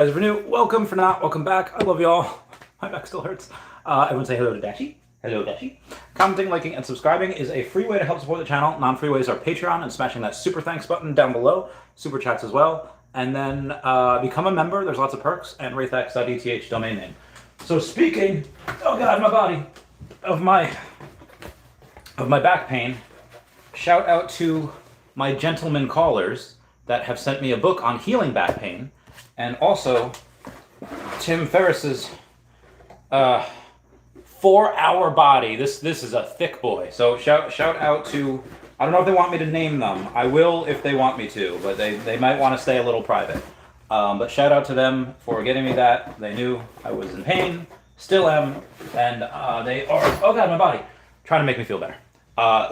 As for new, welcome. For not, welcome back. I love y'all. My back still hurts. Everyone say hello to Dashie. Hello, Dashie. Commenting, liking, and subscribing is a free way to help support the channel. Non-free ways are Patreon and smashing that super thanks button down below. Super chats as well. And then become a member. There's lots of perks. And wraithx.eth domain name. So speaking, oh god, my body, of my back pain, shout out to my gentlemen callers that have sent me a book on healing back pain. And also, Tim Ferriss's 4-hour body. This is a thick boy. So shout out to, I don't know if they want me to name them. I will if they want me to, but they might want to stay a little private. But shout out to them for getting me that. They knew I was in pain, still am, and they are, oh god, my body, trying to make me feel better.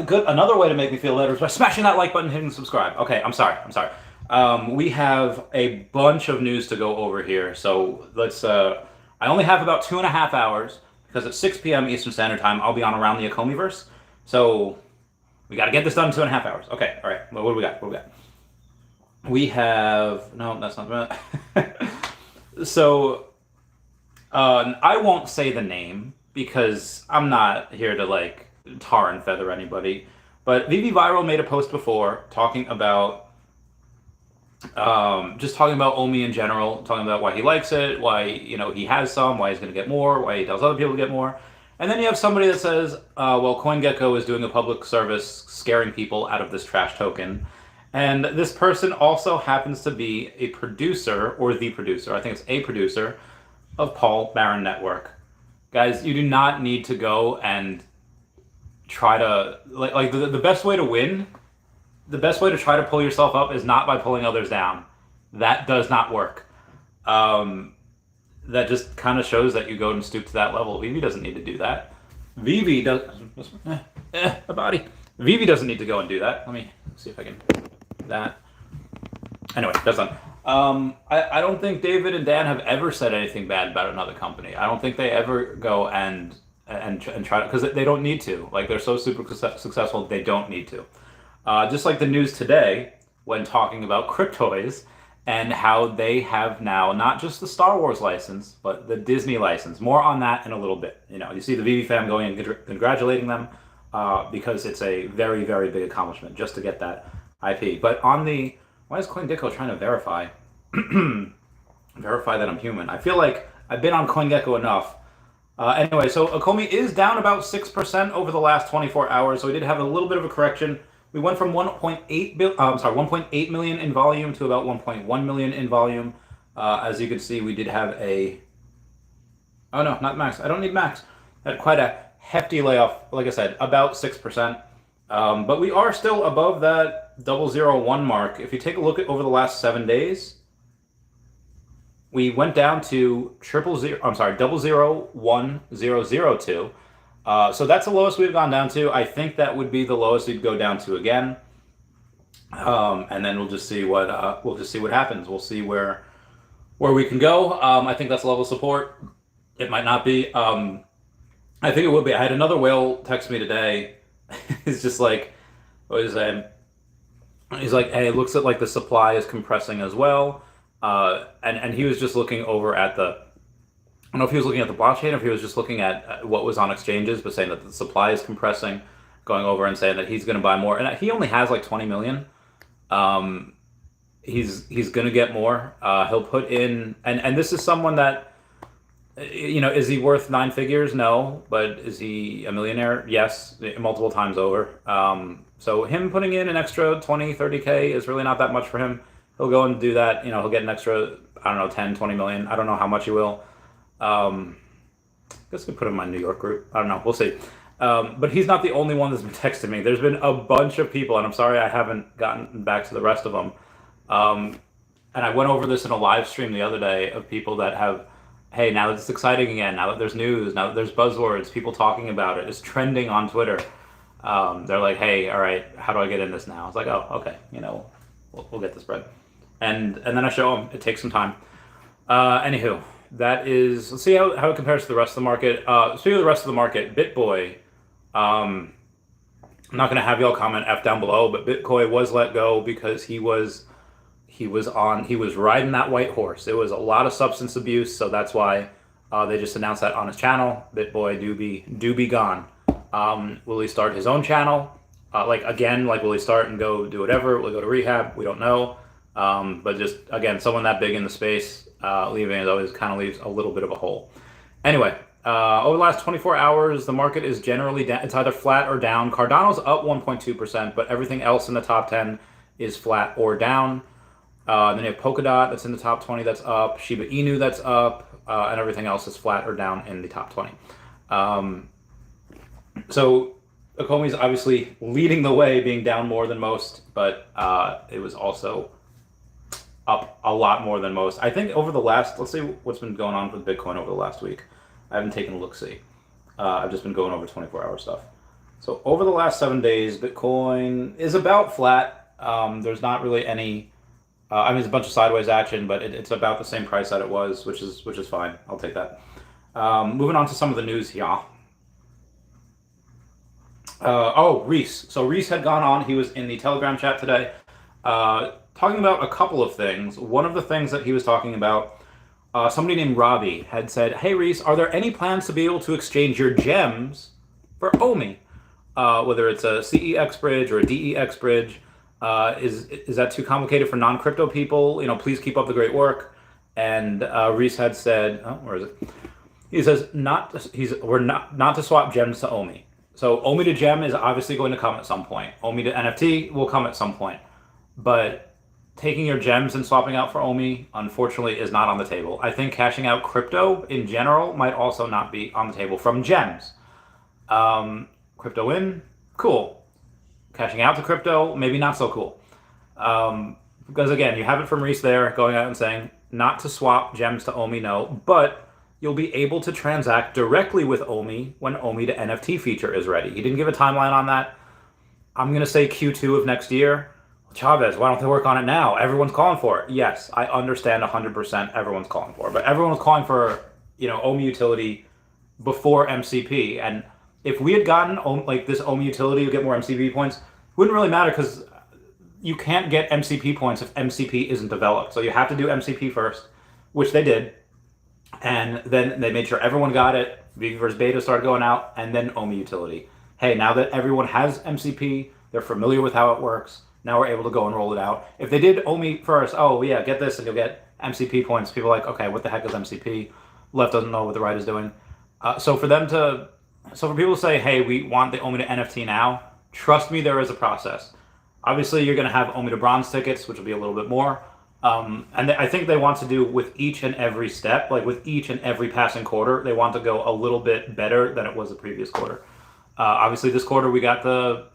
Good. Another way to make me feel better is by smashing that like button, hitting subscribe. Okay, I'm sorry. We have a bunch of news to go over here, so let's, I only have about 2.5 hours, because at 6 p.m. Eastern Standard Time, I'll be on Around the OMI-verse, so we gotta get this done in 2.5 hours. Okay, alright, well, what do we got? We have, no, that's not, so, I won't say the name, because I'm not here to, like, tar and feather anybody, but Veve Viral made a post before, talking about just talking about OMI in general, talking about why he likes it, why, you know, he has some, why he's going to get more, why he tells other people to get more. And then you have somebody that says, well, CoinGecko is doing a public service scaring people out of this trash token. And this person also happens to be a producer, or the producer, I think it's a producer, of Paul Barron Network. Guys, you do not need to go and try to, like the best way to win, the best way to try to pull yourself up is not by pulling others down. That does not work. That just kind of shows that you go and stoop to that level. Veve doesn't need to do that. Veve does. My body. Veve doesn't need to go and do that. Let me see if I can. That. Anyway, that's done. I don't think David and Dan have ever said anything bad about another company. I don't think they ever go and try to, because they don't need to. Like, they're so super successful, they don't need to. Just like the news today, when talking about Cryptoys and how they have now not just the Star Wars license, but the Disney license. More on that in a little bit. You know, you see the Veve fam going and congratulating them because it's a very, very big accomplishment just to get that IP. But on the, why is CoinGecko trying to verify that I'm human? I feel like I've been on CoinGecko enough. Anyway, so OMI is down about 6% over the last 24 hours, so we did have a little bit of a correction. We went from 1.8 million in volume to about 1.1 million in volume. As you can see, we did have a, oh no, not max. I don't need max. Had quite a hefty layoff, like I said, about 6%. But we are still above that 001 mark. If you take a look at over the last 7 days, we went down to 001,002. So that's the lowest we've gone down to. I think that would be the lowest we'd go down to again, and then we'll just see what happens. We'll see where we can go. I think that's level of support. It might not be. I think it would be. I had another whale text me today. He's just like, what is that? He's like, hey, it looks like the supply is compressing as well, and he was just looking over at the. I don't know if he was looking at the blockchain or if he was just looking at what was on exchanges, but saying that the supply is compressing, going over and saying that he's going to buy more. And he only has like 20 million. He's going to get more. He'll put in, and this is someone that, you know, is he worth 9 figures? No. But is he a millionaire? Yes, multiple times over. So him putting in an extra 20, 30K is really not that much for him. He'll go and do that. You know, he'll get an extra, I don't know, 10, 20 million. I don't know how much he will. I guess we put him in my New York group. I don't know. We'll see. But he's not the only one that's been texting me. There's been a bunch of people, and I'm sorry I haven't gotten back to the rest of them. And I went over this in a live stream the other day of people that have, hey, now that it's exciting again, now that there's news, now that there's buzzwords, people talking about it, it's trending on Twitter. They're like, hey, all right, how do I get in this now? It's like, oh, okay, you know, we'll get this bread. And then I show them. It takes some time. Anywho. That is, let's see how it compares to the rest of the market. Speaking of the rest of the market, BitBoy, I'm not going to have y'all comment F down below, but BitBoy was let go because he was he was riding that white horse. It was a lot of substance abuse, so that's why they just announced that on his channel. BitBoy do be gone. Will he start his own channel? Will he start and go do whatever? Will he go to rehab? We don't know. But just, again, someone that big in the space, leaving it always kind of leaves a little bit of a hole. Anyway, over the last 24 hours, the market is generally down. It's either flat or down. Cardano's up 1.2%, but everything else in the top 10 is flat or down. Then you have Polkadot that's in the top 20 that's up. Shiba Inu that's up. And everything else is flat or down in the top 20. So Okomi's obviously leading the way, being down more than most, but it was also up a lot more than most. I think over the last, let's see what's been going on with Bitcoin over the last week. I haven't taken a look-see. I've just been going over 24-hour stuff. So over the last 7 days, Bitcoin is about flat. There's not really any, it's a bunch of sideways action, but it's about the same price that it was, which is fine. I'll take that. Moving on to some of the news here. Rhys. So Rhys had gone on. He was in the Telegram chat today, talking about a couple of things. One of the things that he was talking about, somebody named Robbie had said, "Hey Rhys, are there any plans to be able to exchange your gems for OMI? Whether it's a CEX bridge or a DEX bridge, is that too complicated for non-crypto people? Please keep up the great work." And Rhys had said, where is it? He says not to swap gems to OMI. So OMI to gem is obviously going to come at some point. OMI to NFT will come at some point. But taking your gems and swapping out for OMI, unfortunately, is not on the table. I think cashing out crypto in general might also not be on the table from gems. Crypto in, cool. Cashing out to crypto, maybe not so cool. Because again, you have it from Rhys there, going out and saying, not to swap gems to OMI, no, but you'll be able to transact directly with OMI when OMI to NFT feature is ready. He didn't give a timeline on that. I'm going to say Q2 of next year. Chavez, why don't they work on it now? Everyone's calling for it. Yes, I understand 100% everyone's calling for it. But everyone was calling for, OMI utility before MCP. And if we had gotten this OMI utility to get more MCP points, it wouldn't really matter because you can't get MCP points if MCP isn't developed. So you have to do MCP first, which they did. And then they made sure everyone got it. Veve's beta started going out, and then OMI utility. Hey, now that everyone has MCP, they're familiar with how it works. Now we're able to go and roll it out. If they did OMI first, get this and you'll get MCP points. People are like, okay, what the heck is MCP? Left doesn't know what the right is doing. So for people to say, hey, we want the OMI to NFT now, trust me, there is a process. Obviously, you're going to have OMI to bronze tickets, which will be a little bit more. And I think they want to do with each and every step, like with each and every passing quarter, they want to go a little bit better than it was the previous quarter. Obviously, this quarter we got the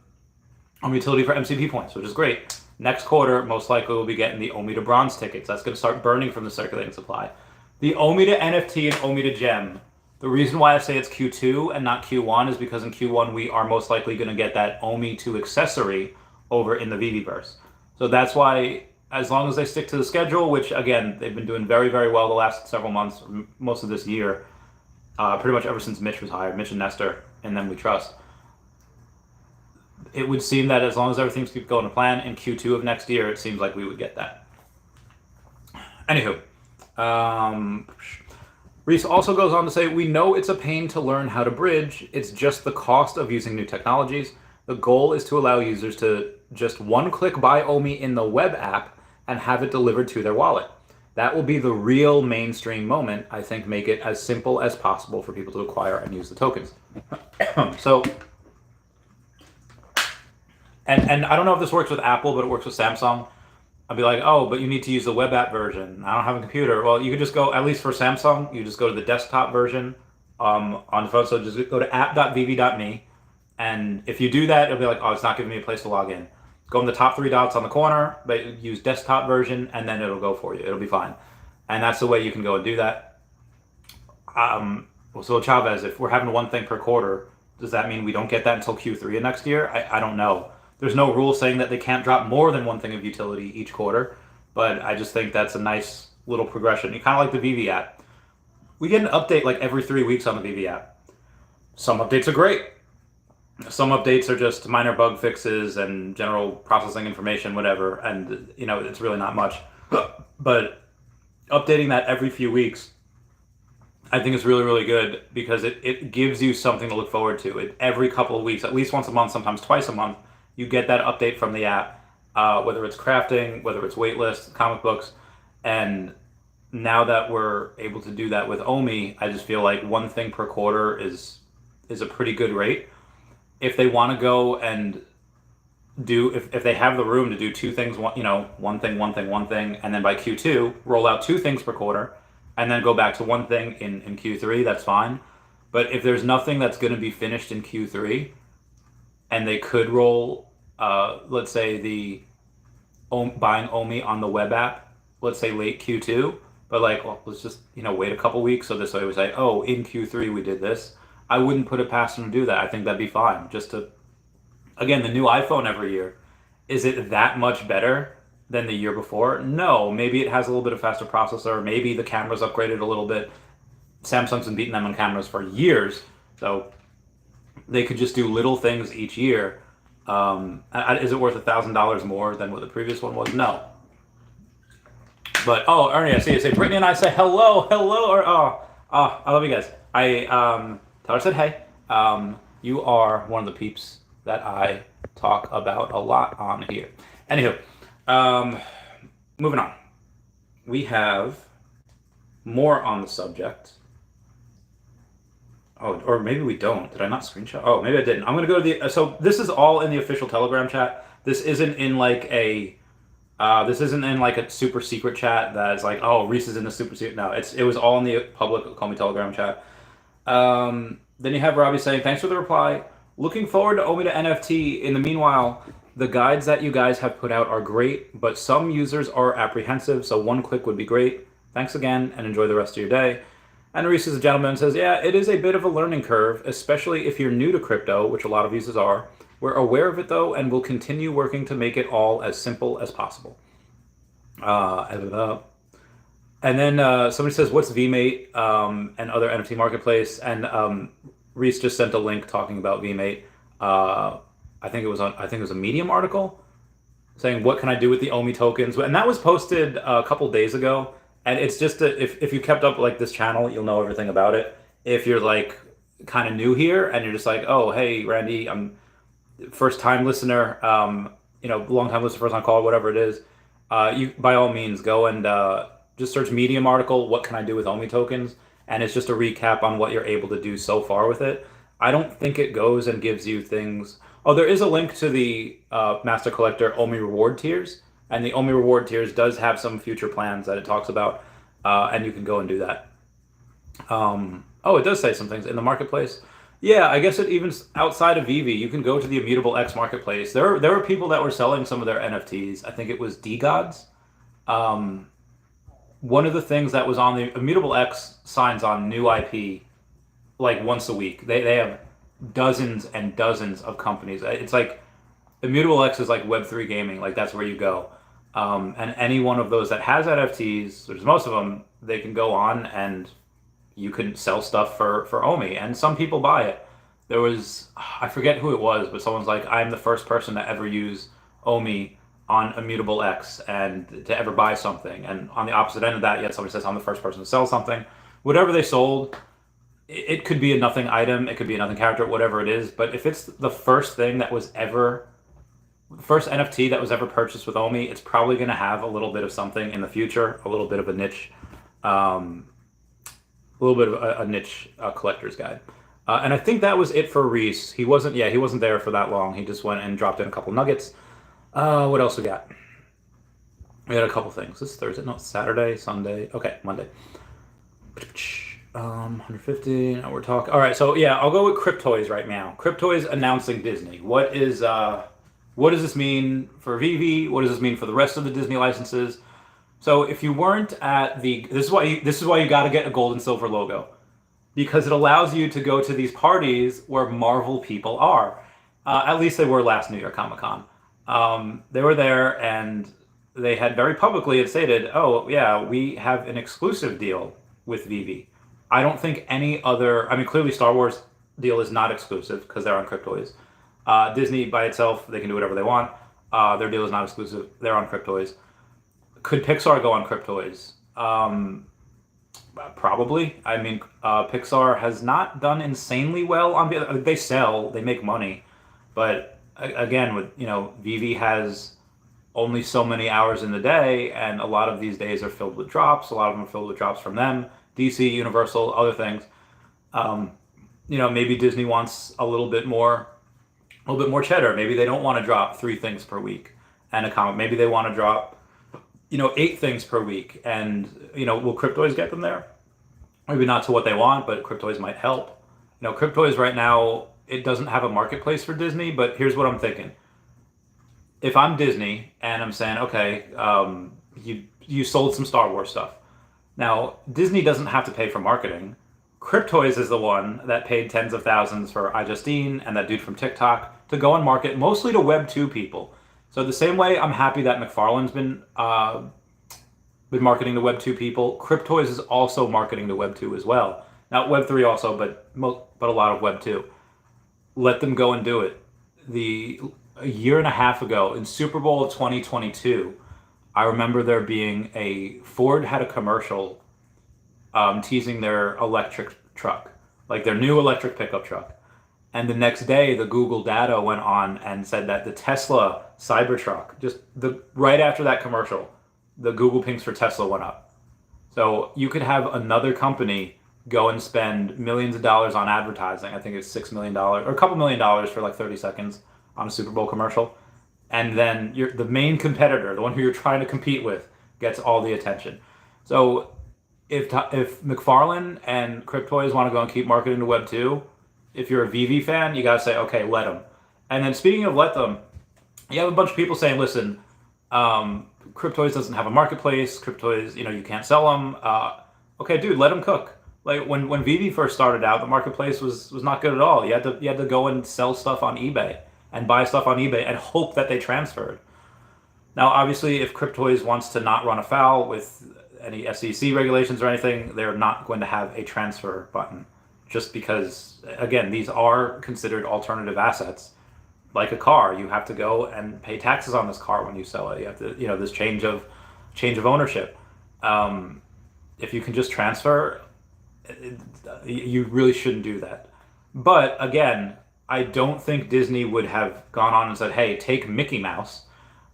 OMI utility for MCP points, which is great. Next quarter, most likely we'll be getting the OMI to bronze tickets. That's going to start burning from the circulating supply. The OMI to NFT and OMI to gem, the reason why I say it's Q2 and not Q1 is because in Q1 we are most likely going to get that OMI to accessory over in the Veveverse. So that's why, as long as they stick to the schedule, which again, they've been doing very, very well the last several months, most of this year, pretty much ever since Mitch was hired, Mitch and Nestor, and then we trust. It would seem that as long as everything's keep going to plan in Q2 of next year, it seems like we would get that. Anywho, Rhys also goes on to say, we know it's a pain to learn how to bridge. It's just the cost of using new technologies. The goal is to allow users to just one-click buy OMI in the web app and have it delivered to their wallet. That will be the real mainstream moment. I think make it as simple as possible for people to acquire and use the tokens. So, and I don't know if this works with Apple, but it works with Samsung. I'll be like, oh, but you need to use the web app version. I don't have a computer. Well, you could just go, at least for Samsung, you just go to the desktop version on the phone. So just go to app.vv.me. And if you do that, it'll be like, oh, it's not giving me a place to log in. Go in the top three dots on the corner, but use desktop version, and then it'll go for you. It'll be fine. And that's the way you can go and do that. So Chavez, if we're having one thing per quarter, does that mean we don't get that until Q3 of next year? I don't know. There's no rule saying that they can't drop more than one thing of utility each quarter, but I just think that's a nice little progression. You kind of like the Veve app. We get an update like every 3 weeks on the Veve app. Some updates are great. Some updates are just minor bug fixes and general processing information, whatever, and it's really not much. But updating that every few weeks, I think is really, really good because it gives you something to look forward to. Every couple of weeks, at least once a month, sometimes twice a month, you get that update from the app, whether it's crafting, whether it's waitlist, comic books, and now that we're able to do that with OMI, I just feel like one thing per quarter is a pretty good rate. If they want to go and if they have the room to do two things, one thing, one thing, and then by Q2 roll out two things per quarter, and then go back to one thing in Q3, that's fine. But if there's nothing that's going to be finished in Q3, and they could roll, let's say buying OMI on the web app, let's say late Q2, but let's just wait a couple weeks so this way we say, oh, in Q3 we did this. I wouldn't put it past them to do that. I think that'd be fine. Just to, again, the new iPhone every year, is it that much better than the year before? No. Maybe it has a little bit of faster processor. Maybe the camera's upgraded a little bit. Samsung's been beating them on cameras for years, so they could just do little things each year. Is it worth $1,000 more than what the previous one was? No. But Ernie, I see you say Brittany and I say hello, or I love you guys. Tyler said hey. You are one of the peeps that I talk about a lot on here. Anywho, moving on. We have more on the subject. Oh, or maybe we don't. Did I not screenshot? Oh, maybe I didn't. I'm gonna go to so this is all in the official Telegram chat. This isn't in a super secret chat that's like, oh, Rhys is in the super secret. No, it was all in the public Call Me Telegram chat. Then you have Robbie saying, thanks for the reply. Looking forward to OMI to NFT. In the meanwhile, the guides that you guys have put out are great, but some users are apprehensive, so one click would be great. Thanks again, and enjoy the rest of your day. And Rhys is a gentleman and says, yeah, it is a bit of a learning curve, especially if you're new to crypto, which a lot of users are. We're aware of it, though, and will continue working to make it all as simple as possible. And then somebody says, what's VMate and other NFT marketplace? And Rhys just sent a link talking about VMate. I think it was a Medium article saying, what can I do with the OMI tokens? And that was posted a couple days ago. And it's just if you kept up this channel, you'll know everything about it. If you're kind of new here and you're just like, oh, hey, Randy, I'm first time listener, long time listener, first time caller, whatever it is, you by all means go and just search Medium article, what can I do with OMI tokens? And it's just a recap on what you're able to do so far with it. I don't think it goes and gives you things. Oh, there is a link to the Master Collector OMI reward tiers. And the OMI reward tiers does have some future plans that it talks about. And you can go and do that. It does say some things in the marketplace. Yeah, I guess it even outside of Veve, you can go to the Immutable X marketplace. There were people that were selling some of their NFTs. I think it was D-Gods. One of the things that was on the Immutable X signs on new IP once a week. They have dozens and dozens of companies. It's Immutable X is like Web3 gaming. That's where you go. And any one of those that has NFTs, there's most of them, they can go on and you can sell stuff for OMI. And some people buy it. There was, I forget who it was, but someone's like, I'm the first person to ever use OMI on Immutable X and to ever buy something. And on the opposite end of that, yet somebody says, I'm the first person to sell something. Whatever they sold, it could be a nothing item, it could be a nothing character, whatever it is. But if it's the first thing that was ever, first NFT that was ever purchased with OMI, it's probably going to have a little bit of something in the future, a little bit of a niche, collector's guide. And I think that was it for Rhys. He wasn't there for that long. He just went and dropped in a couple nuggets. What else we got? We had a couple things. This is Thursday, no, Saturday, Sunday. Okay, Monday. 150. Now we're talking. All right, so yeah, I'll go with Cryptoys right now. Cryptoys announcing Disney. What does this mean for Veve? What does this mean for the rest of the Disney licenses? So if you weren't at this is why you got to get a gold and silver logo, because it allows you to go to these parties where Marvel people are. At least they were last New York Comic Con. They were there and they had very publicly stated, oh yeah, we have an exclusive deal with Veve. I don't think any other, clearly Star Wars deal is not exclusive because they're on Cryptoys. Disney by itself, they can do whatever they want. Their deal is not exclusive. They're on Cryptoys. Could Pixar go on Cryptoys? Probably. I mean, Pixar has not done insanely well on. They sell, they make money, but again, with Veve has only so many hours in the day, and a lot of these days are filled with drops. A lot of them are filled with drops from them, DC, Universal, other things. Maybe Disney wants a little bit more cheddar. Maybe they don't want to drop 3 things per week and a comic. Maybe they want to drop 8 things per week. And, will Cryptoys get them there? Maybe not to what they want, but Cryptoys might help. Cryptoys right now, it doesn't have a marketplace for Disney, but here's what I'm thinking. If I'm Disney and I'm saying, okay, you sold some Star Wars stuff. Now, Disney doesn't have to pay for marketing. Cryptoys is the one that paid tens of thousands for iJustine and that dude from TikTok to go and market mostly to Web 2 people. So the same way I'm happy that McFarlane's been marketing to Web 2 people, Cryptoys is also marketing to Web 2 as well. Not Web 3 also, but a lot of Web 2. Let them go and do it. A year and a half ago, in Super Bowl of 2022, I remember there being Ford had a commercial teasing their electric truck, like their new electric pickup truck. And the next day, the Google data went on and said that the Tesla Cybertruck, right after that commercial, the Google pings for Tesla went up. So you could have another company go and spend millions of dollars on advertising. I think it's $6 million or a couple $1 million for like 30 seconds on a Super Bowl commercial. And then the main competitor, the one who you're trying to compete with, gets all the attention. So if McFarlane and Cryptoys want to go and keep marketing to Web 2, if you're a Veve fan, you got to say, okay, let them. And then speaking of let them, you have a bunch of people saying, listen, Cryptoys doesn't have a marketplace. Cryptoys, you can't sell them. Okay, dude, let them cook. Like when Veve first started out, the marketplace was not good at all. You had to go and sell stuff on eBay and buy stuff on eBay and hope that they transferred. Now, obviously, if Cryptoys wants to not run afoul with any SEC regulations or anything, they're not going to have a transfer button. Just because, again, these are considered alternative assets. Like a car, you have to go and pay taxes on this car when you sell it. You have to, this change of ownership. If you can just transfer, you really shouldn't do that. But again, I don't think Disney would have gone on and said, hey, take Mickey Mouse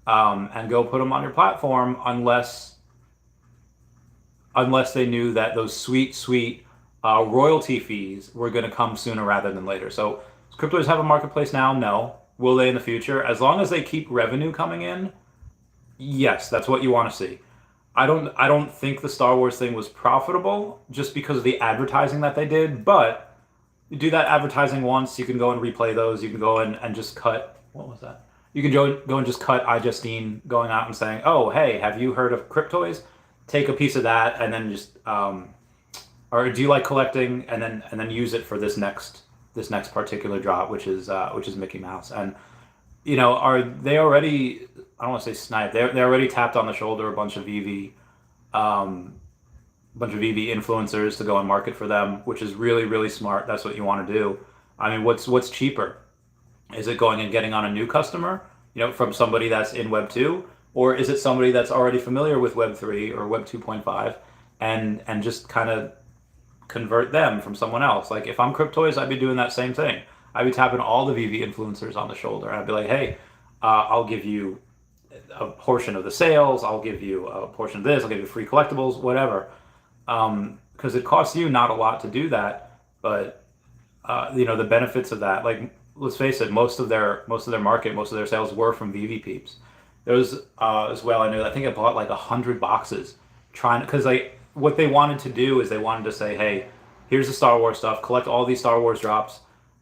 and go put him on your platform unless they knew that those sweet royalty fees were going to come sooner rather than later. So does Cryptoys have a marketplace now? No. Will they in the future? As long as they keep revenue coming in, yes, that's what you want to see. I don't think the Star Wars thing was profitable just because of the advertising that they did, but you do that advertising once, you can go and replay those, you can go in and just cut, what was that? You can go and just cut iJustine going out and saying, oh, hey, have you heard of Cryptoys? Take a piece of that and then just, or do you like collecting, and then use it for this next particular drop, which is Mickey Mouse. And are they already, I don't want to say sniped, they already tapped on the shoulder a bunch of Veve influencers to go and market for them, which is really, really smart. That's what you want to do. I mean, what's cheaper? Is it going and getting on a new customer, from somebody that's in Web 2, or is it somebody that's already familiar with Web 3 or Web 2.5 and just kind of convert them from someone else? Like if I'm Cryptoys, I'd be doing that same thing. I'd be tapping all the Veve influencers on the shoulder. I'd be like, hey, I'll give you a portion of the sales. I'll give you a portion of this. I'll give you free collectibles, whatever. Because it costs you not a lot to do that, but the benefits of that, like let's face it, most of their market, most of their sales were from Veve peeps. There was as well. I think I bought like 100 boxes because what they wanted to do is they wanted to say, hey, here's the Star Wars stuff, collect all these Star Wars drops,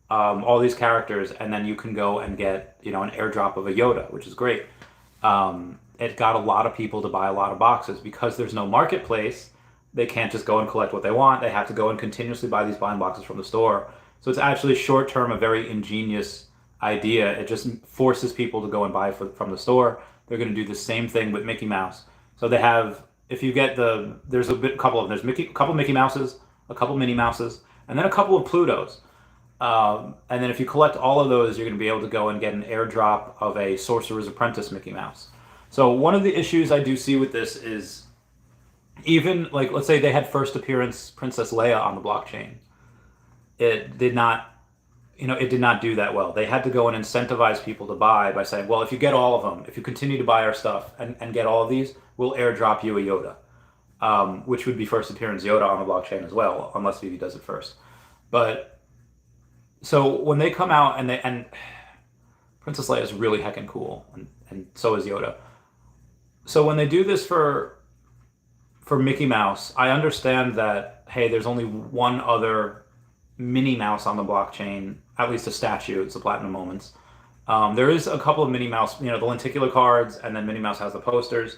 all these characters, and then you can go and get, an airdrop of a Yoda, which is great. It got a lot of people to buy a lot of boxes. Because there's no marketplace, they can't just go and collect what they want. They have to go and continuously buy these blind boxes from the store. So it's actually short term a very ingenious idea. It just forces people to go and buy from the store. They're going to do the same thing with Mickey Mouse. So they have, if you get there's a couple of them. There's a couple Mickey Mouses, a couple Minnie Mouses, and then a couple of Plutos. And then if you collect all of those, you're going to be able to go and get an airdrop of a Sorcerer's Apprentice Mickey Mouse. So one of the issues I do see with this is, even like, let's say they had first appearance Princess Leia on the blockchain, it did not, it did not do that well. They had to go and incentivize people to buy by saying, well, if you get all of them, if you continue to buy our stuff and get all of these, we'll airdrop you a Yoda, which would be first appearance Yoda on the blockchain as well, unless Veve does it first. But so when they come out and Princess Leia is really heckin' cool, and so is Yoda. So when they do this for Mickey Mouse, I understand that, hey, there's only one other Minnie Mouse on the blockchain, at least a statue. It's the Platinum Moments. There is a couple of Minnie Mouse, the lenticular cards, and then Minnie Mouse has the posters.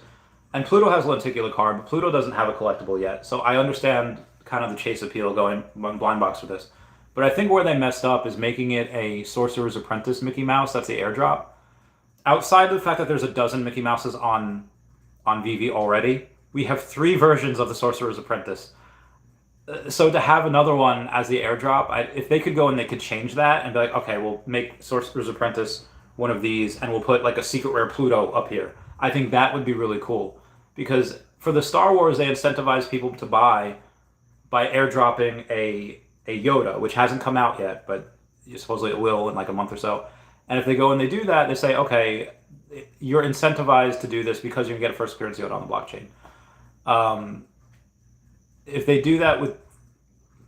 And Pluto has a lenticular card, but Pluto doesn't have a collectible yet. So I understand kind of the chase appeal going blind box for this. But I think where they messed up is making it a Sorcerer's Apprentice Mickey Mouse. That's the airdrop. Outside of the fact that there's a dozen Mickey Mouses on Veve already, we have 3 versions of the Sorcerer's Apprentice. So to have another one as the airdrop, if they could go and they could change that and be like, okay, we'll make Sorcerer's Apprentice one of these, and we'll put like a secret rare Pluto up here. I think that would be really cool, because for the Star Wars, they incentivize people to buy by airdropping a Yoda, which hasn't come out yet, but supposedly it will in like a month or so. And if they go and they do that, they say, okay, you're incentivized to do this because you can get a first appearance Yoda on the blockchain. If they do that with,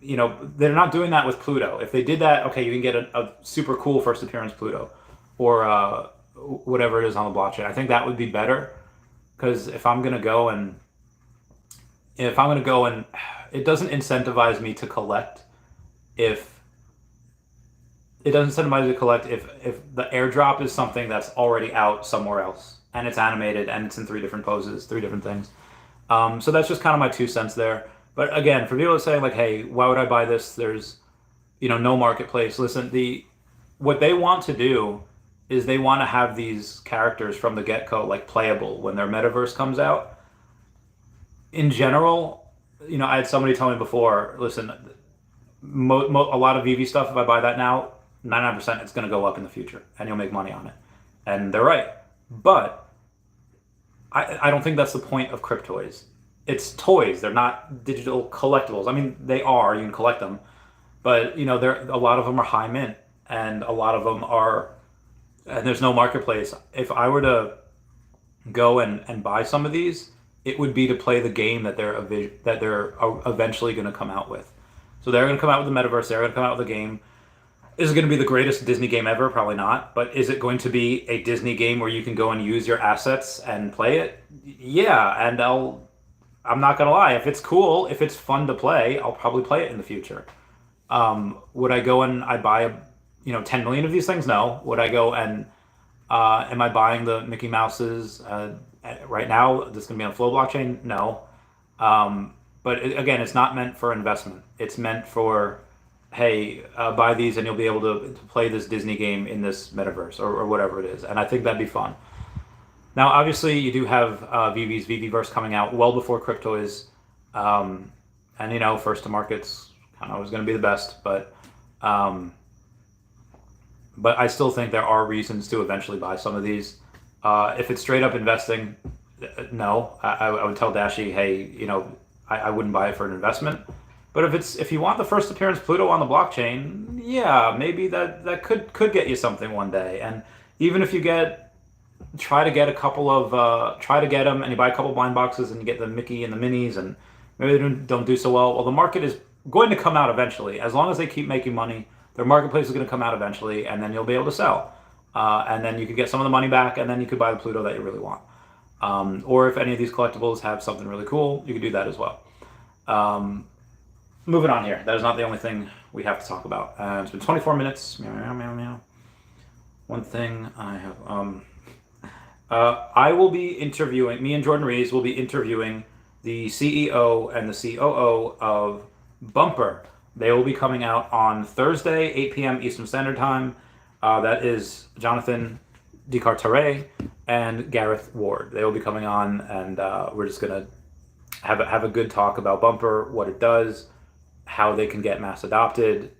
they're not doing that with Pluto. If they did that, okay, you can get a super cool first appearance Pluto, or whatever it is on the blockchain. I think that would be better, because if I'm gonna go and it doesn't incentivize me to collect if the airdrop is something that's already out somewhere else and it's animated and it's in 3 different poses, 3 different things. So that's just kind of my 2 cents there. But again, for people saying like, hey, why would I buy this? There's, no marketplace. Listen, what they want to do is they want to have these characters from the get-go like playable when their metaverse comes out. In general, I had somebody tell me before, listen, a lot of Veve stuff, if I buy that now, 99% it's going to go up in the future and you'll make money on it. And they're right. But I don't think that's the point of Cryptoys. It's toys. They're not digital collectibles. I mean, they are. You can collect them. But, a lot of them are high mint. And a lot of them are... And there's no marketplace. If I were to go and buy some of these, it would be to play the game that they're eventually going to come out with. So they're going to come out with the metaverse. They're going to come out with a game. Is it going to be the greatest Disney game ever? Probably not. But is it going to be a Disney game where you can go and use your assets and play it? Yeah, and I'm not going to lie. If it's cool, if it's fun to play, I'll probably play it in the future. Would I go and I buy 10 million of these things? No. Would I go and am I buying the Mickey Mouses right now? This is going to be on Flow blockchain? No. But again, it's not meant for investment. It's meant for, hey, buy these and you'll be able to play this Disney game in this metaverse or whatever it is. And I think that'd be fun. Now, obviously, you do have Veve's Veveverse coming out well before Cryptoys. And, first to market's kind of always going to be the best. But I still think there are reasons to eventually buy some of these. If it's straight up investing, no. I would tell Dashie, hey, I wouldn't buy it for an investment. But if you want the first appearance Pluto on the blockchain, yeah, maybe that could get you something one day. And even if you try to get them and you buy a couple blind boxes and you get the Mickey and the Minis and maybe they don't do so well. Well, the market is going to come out eventually. As long as they keep making money, their marketplace is going to come out eventually, and then you'll be able to sell. And then you could get some of the money back, and then you could buy the Pluto that you really want. Or if any of these collectibles have something really cool, you could do that as well. Moving on here. That is not the only thing we have to talk about. It's been 24 minutes. Meow, meow, meow, meow. One thing I have... I will be interviewing, me and Jordan Rhys will be interviewing the CEO and the COO of Bumper. They will be coming out on Thursday, 8 p.m. Eastern Standard Time. That is Jonathan DeCarteret and Gareth Ward. They will be coming on, and we're just going to have a good talk about Bumper, what it does, how they can get mass adopted,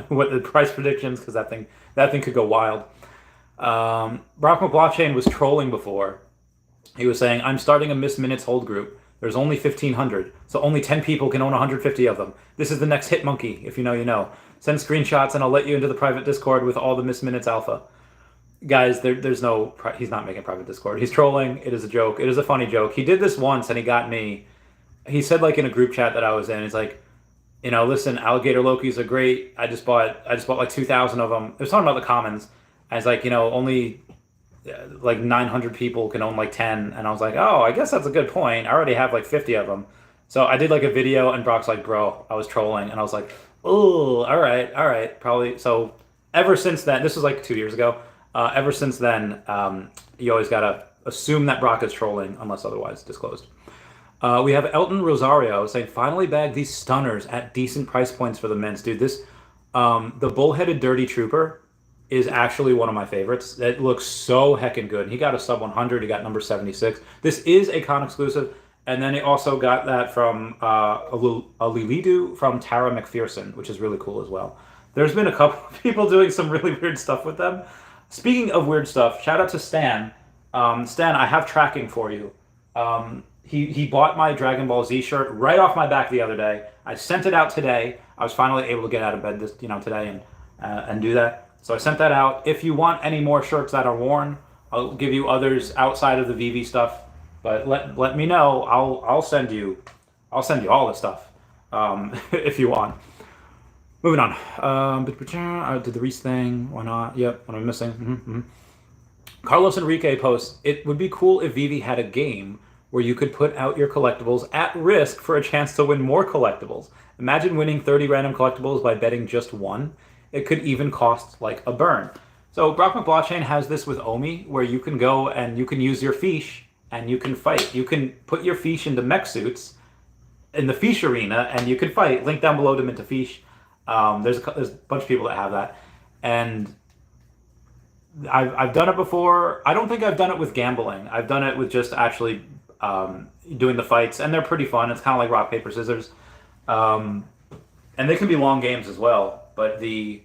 what the price predictions, because that thing could go wild. Brock McBlockchain was trolling before. He was saying, "I'm starting a Miss Minutes hold group. There's only 1,500, so only 10 people can own 150 of them. This is the next hit monkey. If you know, you know. Send screenshots, and I'll let you into the private Discord with all the Miss Minutes alpha." Guys, there's no. He's not making private Discord. He's trolling. It is a joke. It is a funny joke. He did this once, and he got me. He said, like, in a group chat that I was in, he's like, listen, alligator Lokis are great. I just bought like 2,000 of them. It was talking about the commons. And it's like, only like 900 people can own like 10. And I was like, oh, I guess that's a good point. I already have like 50 of them. So I did like a video, and Brock's like, bro, I was trolling. And I was like, oh, all right, probably. So ever since then, this was like 2 years ago. Ever since then, you always got to assume that Brock is trolling unless otherwise disclosed. We have Elton Rosario saying, finally bagged these stunners at decent price points for the mints. Dude, the bullheaded Dirty Trooper is actually one of my favorites. It looks so heckin' good. He got a sub 100. He got number 76. This is a con exclusive. And then he also got that from a Lilidu from Tara McPherson, which is really cool as well. There's been a couple of people doing some really weird stuff with them. Speaking of weird stuff, shout out to Stan. Stan, I have tracking for you. He bought my Dragon Ball Z shirt right off my back the other day. I sent it out today. I was finally able to get out of bed today and do that. So I sent that out. If you want any more shirts that are worn, I'll give you others outside of the Veve stuff. But let me know. I'll send you all the stuff if you want. Moving on. I did the Rhys thing. Why not? Yep. What am I missing? Mm-hmm. Carlos Enrique posts, it would be cool if Veve had a game where you could put out your collectibles at risk for a chance to win more collectibles. Imagine winning 30 random collectibles by betting just one. It could even cost like a burn. So Brock McBlockchain has this with OMI, where you can go and you can use your Feesh and you can fight. You can put your Feesh into mech suits in the Feesh arena and you can fight. Link down below to mint to Feesh. There's a bunch of people that have that. And I've done it before. I don't think I've done it with gambling. I've done it with just actually doing the fights, and they're pretty fun. It's kind of like rock, paper, scissors. And they can be long games as well. But the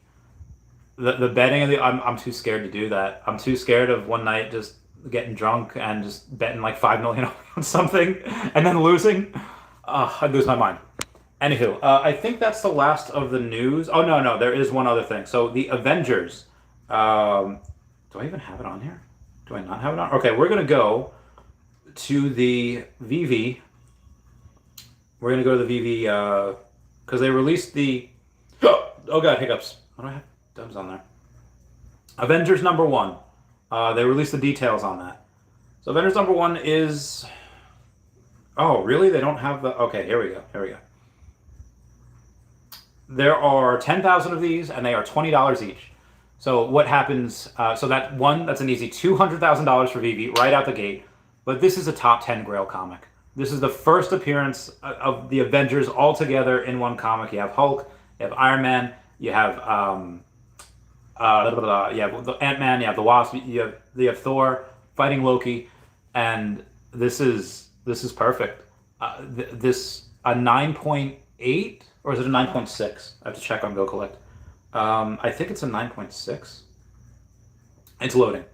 betting, I'm too scared to do that. I'm too scared of one night just getting drunk and just betting like 5 million on something and then losing. I'd lose my mind. Anywho, I think that's the last of the news. Oh, no, there is one other thing. So the Avengers. Do I even have it on here? Do I not have it on? Okay, we're going to go to the Veve. We're going to go to the Veve because they released the... Oh, God, hiccups. Why do I have dubs on there? Avengers number 1. They released the details on that. So Avengers number 1 is... Oh, really? They don't have the... Okay, here we go. There are 10,000 of these, and they are $20 each. So what happens... so that's an easy $200,000 for Veve right out the gate. But this is a top 10 Grail comic. This is the first appearance of the Avengers all together in one comic. You have Hulk, you have Iron Man, you have the Ant-Man, you have the Wasp, you have Thor fighting Loki, and this is perfect. This a 9.8 or is it a 9.6? I have to check on Go Collect. I think it's a 9.6. It's loading.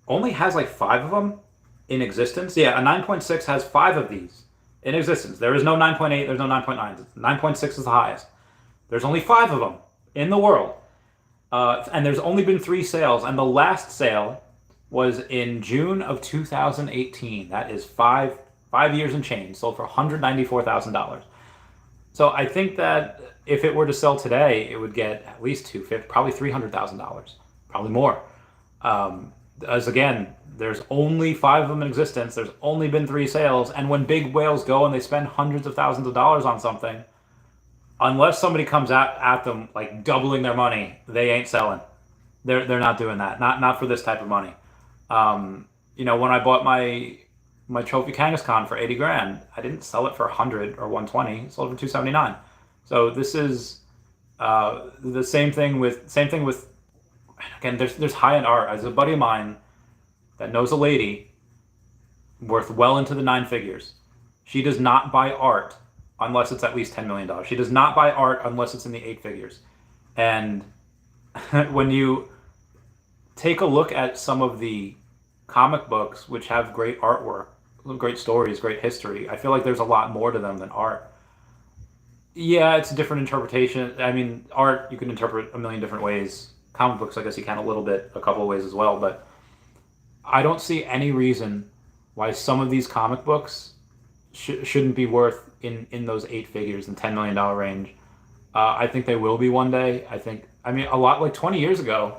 Only has like 5 of them in existence. Yeah, a 9.6 has 5 of these in existence. There is no 9.8, there's no 9.9. 9.6 is the highest. There's only 5 of them in the world. And there's only been 3 sales, and the last sale was in June of 2018. That is 5 years and change, sold for $194,000. So I think that if it were to sell today, it would get at least $250,000, probably $300,000, probably more. As again, there's only 5 of them in existence. There's only been 3 sales, and when big whales go and they spend hundreds of thousands of dollars on something, unless somebody comes at them like doubling their money, they ain't selling. They're not doing that. Not for this type of money. When I bought my trophy Kangaskhan for 80 grand, I didn't sell it for 100 or 120. I sold it for 279. So this is the same thing with again. There's high end art. There's a buddy of mine that knows a lady worth well into the 9 figures. She does not buy art unless it's at least $10 million. She does not buy art unless it's in the 8 figures. And when you take a look at some of the comic books which have great artwork, great stories, great history, I feel like there's a lot more to them than art. Yeah, it's a different interpretation. I mean, art you can interpret a million different ways. Comic books, I guess you can a couple of ways as well. But I don't see any reason why some of these comic books shouldn't be worth in those 8 figures and $10 million range. I think they will be one day. I mean, a lot like 20 years ago,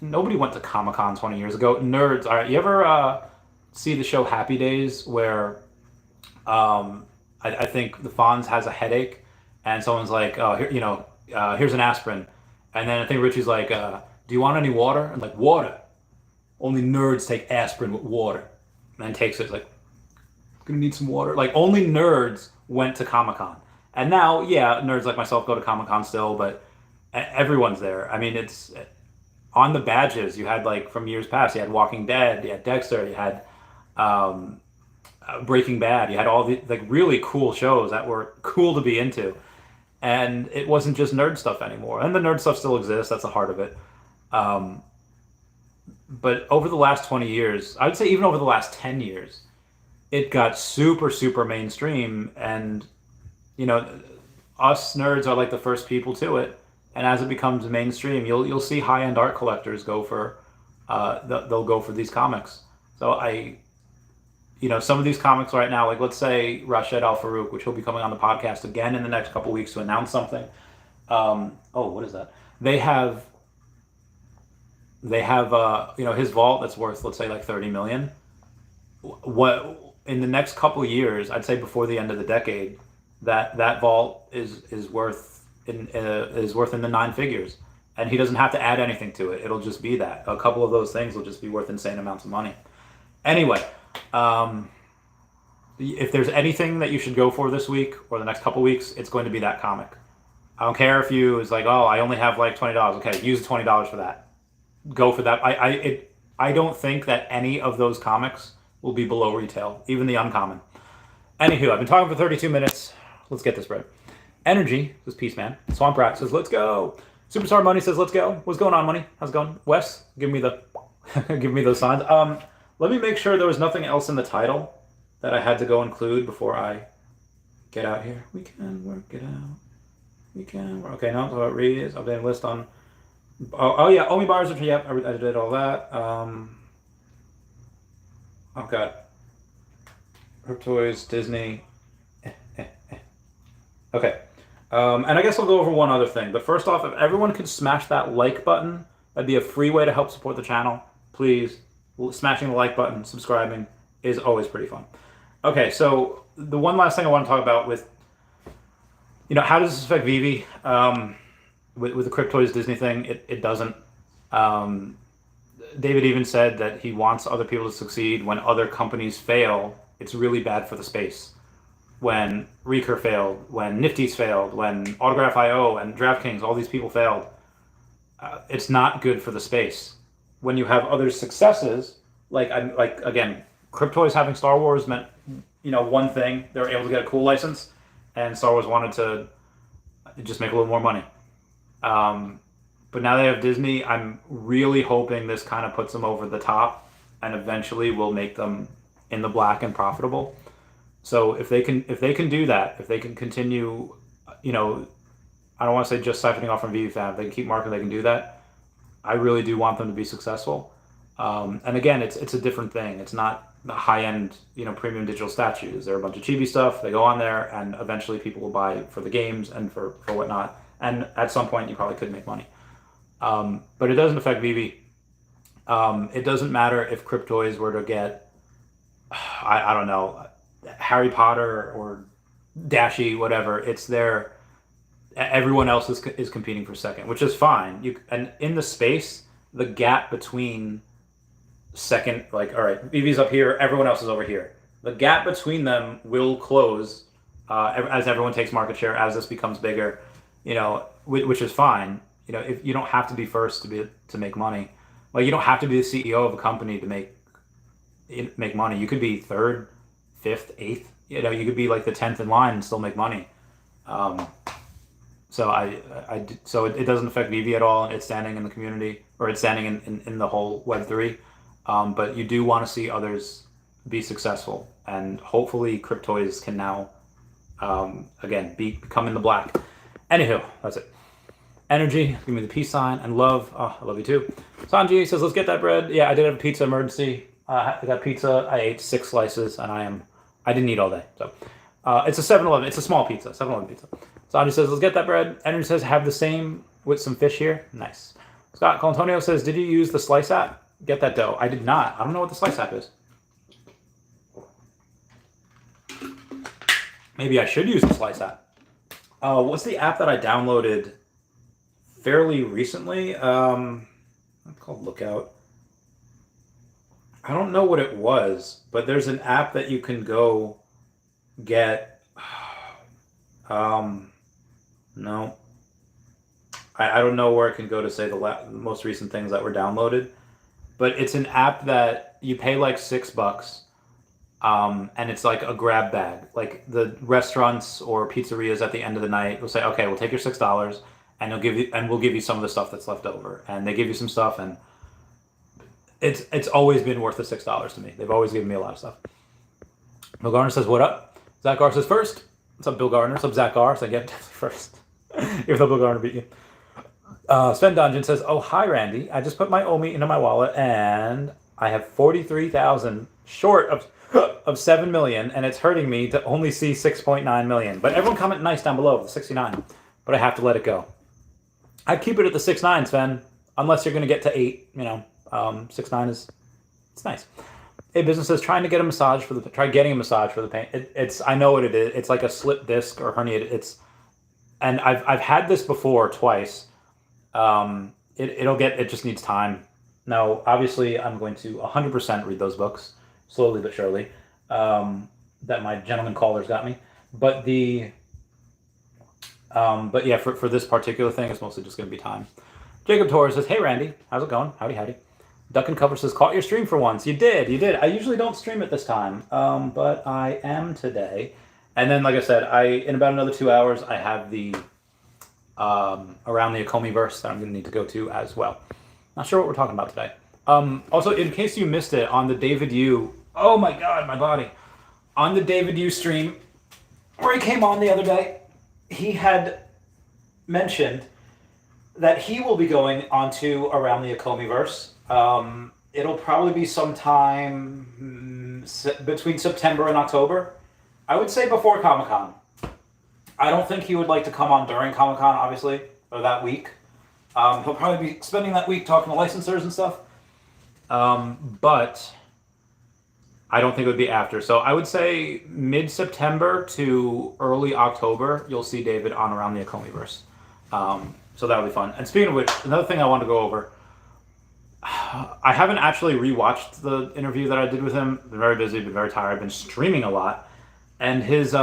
nobody went to Comic-Con 20 years ago. Nerds, all right. You ever see the show Happy Days where I think the Fonz has a headache and someone's like, oh, here, here's an aspirin. And then I think Richie's like, do you want any water? And like, water. Only nerds take aspirin with water. And then takes it, it's like, gonna need some water. Like, only nerds went to Comic-Con. And now, yeah, nerds like myself go to Comic-Con still, but everyone's there. I mean, it's on the badges. You had, like, from years past, you had Walking Dead, you had Dexter, you had Breaking Bad. You had all the, like, really cool shows that were cool to be into. And it wasn't just nerd stuff anymore. And the nerd stuff still exists. That's the heart of it. But over the last 20 years, I would say even over the last 10 years, it got super, super mainstream. And, us nerds are like the first people to it. And as it becomes mainstream, you'll see high-end art collectors go for, they'll go for these comics. So some of these comics right now, like let's say Rashid Al Farooq, which he'll be coming on the podcast again in the next couple weeks to announce something. What is that? They have his vault that's worth, let's say, like 30 million. What in the next couple years, I'd say before the end of the decade, that vault is worth in the 9 figures, and he doesn't have to add anything to it. It'll just be that. A couple of those things will just be worth insane amounts of money. Anyway, if there's anything that you should go for this week or the next couple weeks, it's going to be that comic. I don't care if it's like, oh, I only have like $20. Okay, use the $20 for that. Go for that. I don't think that any of those comics will be below retail, even the uncommon. Anywho, I've been talking for 32 minutes. Let's get this bread. Energy says peace, man. Swamp Rat says let's go. Superstar Money says let's go. What's going on, Money? How's it going? Wes, give me those signs. Let me make sure there was nothing else in the title that I had to go include before I get out here. We can work it out. We can work. Okay, no, so Rhys, updating list on. Oh yeah, OMI bars. Yep, I did all that. Oh god. Cryptoys Disney. Okay. And I guess I'll go over one other thing. But first off, if everyone could smash that like button, that'd be a free way to help support the channel. Please, smashing the like button, subscribing is always pretty fun. Okay, so the one last thing I want to talk about with, how does this affect Veve? With the Cryptoys Disney thing, it doesn't. David even said that he wants other people to succeed. When other companies fail, it's really bad for the space. When Recur failed, when Nifty's failed, when Autograph.io and DraftKings, all these people failed, it's not good for the space. When you have other successes, like again, Cryptoys having Star Wars meant, one thing. They were able to get a cool license, and Star Wars wanted to just make a little more money. But now they have Disney. I'm really hoping this kind of puts them over the top and eventually will make them in the black and profitable. So if they can do that, if they can continue, I don't want to say just siphoning off from Veve Fab, if they can keep marketing, they can do that. I really do want them to be successful. And again, it's a different thing. It's not the high-end, premium digital statues. They're a bunch of chibi stuff. They go on there, and eventually people will buy for the games and for whatnot. And at some point, you probably could make money. But it doesn't affect Veve. It doesn't matter if Cryptoys were to get, I don't know, Harry Potter or Dashie, whatever. It's there. Everyone else is competing for second, which is fine. And in the space, the gap between second, like, all right, Veve's up here, everyone else is over here. The gap between them will close as everyone takes market share, as this becomes bigger, which is fine. If you don't have to be first to make money. Like, you don't have to be the CEO of a company to make money. You could be third, fifth, eighth. you know, you could be like the 10th in line and still make money. So so it doesn't affect Veve at all. It's standing in the community, or it's standing in the whole Web3. But you do want to see others be successful, and hopefully Cryptoys can now, again, become in the black. Anywho, that's it. Energy, give me the peace sign, and love. Oh, I love you too. Sanji says, let's get that bread. Yeah, I did have a pizza emergency. I got pizza. I ate 6 slices, and I didn't eat all day. So it's a 7-Eleven. It's a small pizza, 7-Eleven pizza. Sanji says, let's get that bread. Energy says, have the same with some fish here. Nice. Scott Colantonio says, did you use the Slice app? Get that dough. I did not. I don't know what the Slice app is. Maybe I should use the Slice app. What's the app that I downloaded fairly recently? It's called Lookout. I don't know what it was, but there's an app that you can go get. No. I don't know where I can go to say the most recent things that were downloaded, but it's an app that you pay like $6. And it's like a grab bag. Like the restaurants or pizzerias at the end of the night will say, okay, we'll take your $6 and we'll give you some of the stuff that's left over. And they give you some stuff, and it's always been worth the $6 to me. They've always given me a lot of stuff. Bill Garner says, what up? Zach R says, first. What's up, Bill Garner? What's up, Zach R? So I get first. Even though Bill Garner beat you. Sven Dungeon says, oh, hi, Randy. I just put my OMI into my wallet, and I have 43,000 short of 7 million, and it's hurting me to only see 6.9 million. But everyone comment nice down below, the 69. But I have to let it go. I'd keep it at the 6.9, Sven, unless you're going to get to 8. You know, 6.9 it's nice. A business says, try getting a massage for the pain. It's I know what it is. It's like a slip disc or herniated. And I've had this before twice. It just needs time. Now, obviously, I'm going to 100% read those books, slowly but surely, that my gentleman callers got me. But yeah, for this particular thing, it's mostly just going to be time. Jacob Torres says, hey, Randy, how's it going? Howdy. Duck and Cover says, caught your stream for once. You did. I usually don't stream it this time, but I am today. And then, like I said, in about another 2 hours, I have the around the OMI verse that I'm going to need to go to as well. Not sure what we're talking about today. Also, in case you missed it, on the David Yu, oh my God, my body. On the David Yu stream, where he came on the other day, he had mentioned that he will be going onto around the OMI verse. It'll probably be sometime between September and October. I would say before Comic-Con. I don't think he would like to come on during Comic-Con, obviously, or that week. He'll probably be spending that week talking to licensors and stuff. But I don't think it would be after. So I would say mid-September to early October, you'll see David on around the OMIverse. So that'll be fun. And speaking of which, another thing I want to go over, I haven't actually rewatched the interview that I did with him. Been very busy, been very tired, been streaming a lot. And his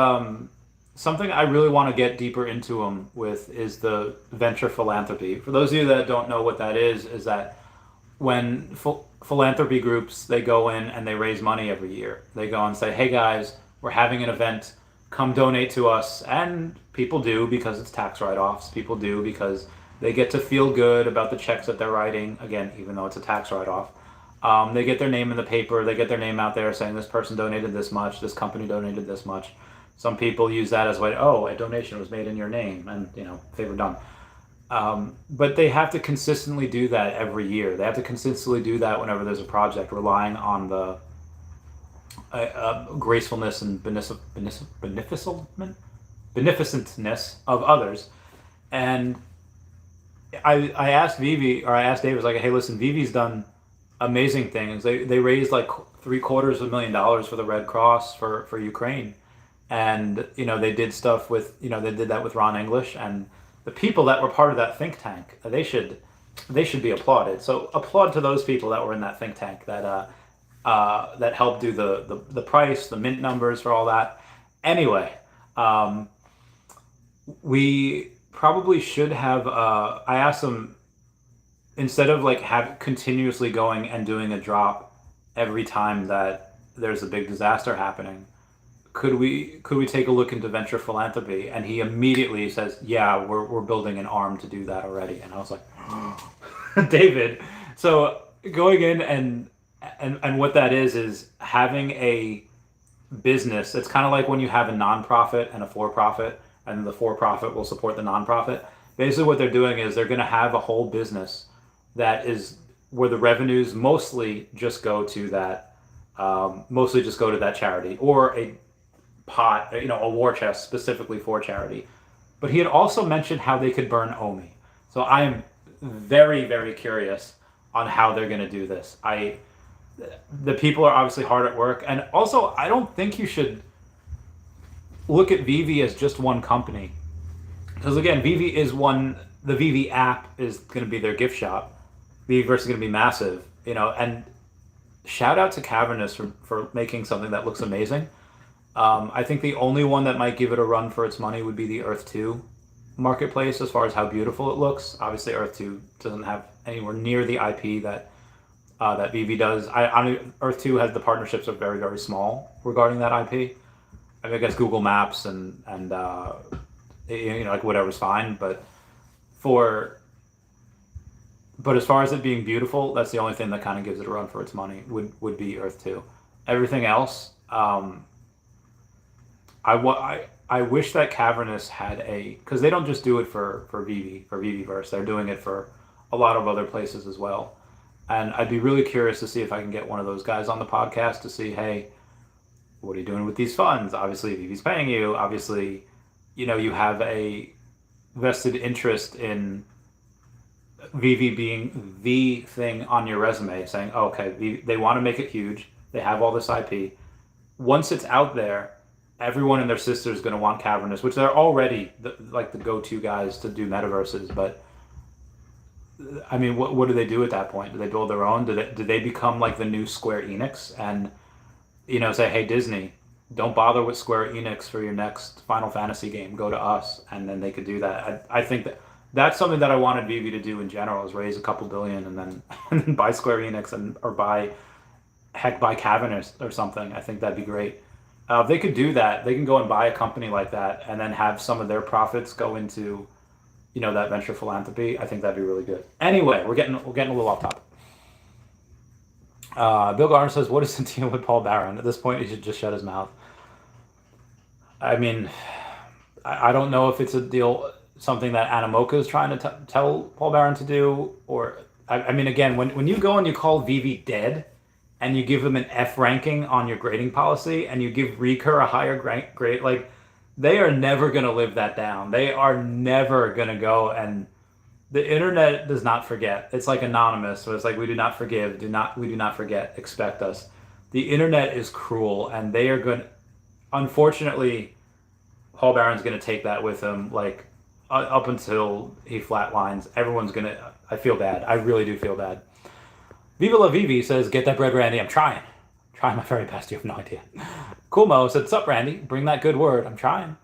something I really want to get deeper into him with is the venture philanthropy. For those of you that don't know what that is that when philanthropy groups, they go in and they raise money every year. They go and say, hey guys, we're having an event, come donate to us. And people do because it's tax write-offs. People do because they get to feel good about the checks that they're writing, again, even though it's a tax write-off. They get their name in the paper, they get their name out there saying this person donated this much, this company donated this much. Some people use that as a donation was made in your name, and favor done. But they have to consistently do that every year. They have to consistently do that whenever there's a project, relying on the gracefulness and beneficentness of others. And I asked Veve, or I asked Dave, I was like, hey, listen, Vivi's done amazing things. They raised like $750,000 for the Red Cross for Ukraine. And, they did stuff with, they did that with Ron English, and the people that were part of that think tank, they should be applauded. So applaud to those people that were in that think tank that helped do the price, the mint numbers for all that. Anyway, we probably should have, I asked them, instead of continuously going and doing a drop every time that there's a big disaster happening, could we take a look into venture philanthropy? And he immediately says, yeah, we're building an arm to do that already. And I was like, David. So going in and what that is having a business. It's kind of like when you have a nonprofit and a for-profit, and the for-profit will support the nonprofit. Basically what they're doing is they're going to have a whole business that is where the revenues mostly just go to that charity, or a pot, a war chest specifically for charity. But he had also mentioned how they could burn OMI. So I am very, very curious on how they're going to do this. The people are obviously hard at work, and also I don't think you should look at Veve as just one company, because again, Veve is one. The Veve app is going to be their gift shop. Veveverse is going to be massive, and shout out to Cavernous for making something that looks amazing. I think the only one that might give it a run for its money would be the Earth 2 marketplace, as far as how beautiful it looks. Obviously, Earth 2 doesn't have anywhere near the IP that Veve does. Earth 2 has the partnerships are very, very small regarding that IP. I guess Google Maps and like whatever's fine, but as far as it being beautiful, that's the only thing that kind of gives it a run for its money would be Earth 2. Everything else, I wish that Cavernous had because they don't just do it for Veveverse, they're doing it for a lot of other places as well. And I'd be really curious to see if I can get one of those guys on the podcast to see, hey, what are you doing with these funds? Obviously, Veve's paying you. Obviously, you have a vested interest in Veve being the thing on your resume, saying, oh, okay, they want to make it huge. They have all this IP. Once it's out there, everyone and their sister is going to want Cavernous, which they're already the go-to guys to do metaverses. But I mean, what do they do at that point? Do they build their own? Do they become like the new Square Enix and say, hey, Disney, don't bother with Square Enix for your next Final Fantasy game. Go to us, and then they could do that. I think that's something that I wanted Veve to do in general, is raise a couple billion and then buy Square Enix or buy Cavernous or something. I think that'd be great. If they could do that, they can go and buy a company like that and then have some of their profits go into that venture philanthropy. I think that'd be really good. Anyway, we're getting a little off topic. Bill Garner says, what is the deal with Paul Barron? At this point, he should just shut his mouth. I mean, I don't know if it's a deal, something that Animoca is trying to tell Paul Barron to do, or, I mean, again, when you go and you call Veve dead, and you give them an F ranking on your grading policy, and you give Recur a higher grade, like, they are never going to live that down. They are never going to go, and the internet does not forget. It's like Anonymous, so it's like, we do not forgive, we do not forget, expect us. The internet is cruel, and they are going, unfortunately, Paul Barron's going to take that with him, like, up until he flatlines. Everyone's going to, I feel bad. I really do feel bad. Viva la Veve says, get that bread, Randy. I'm trying my very best. You have no idea. Coolmo said, sup, Randy? Bring that good word. I'm trying.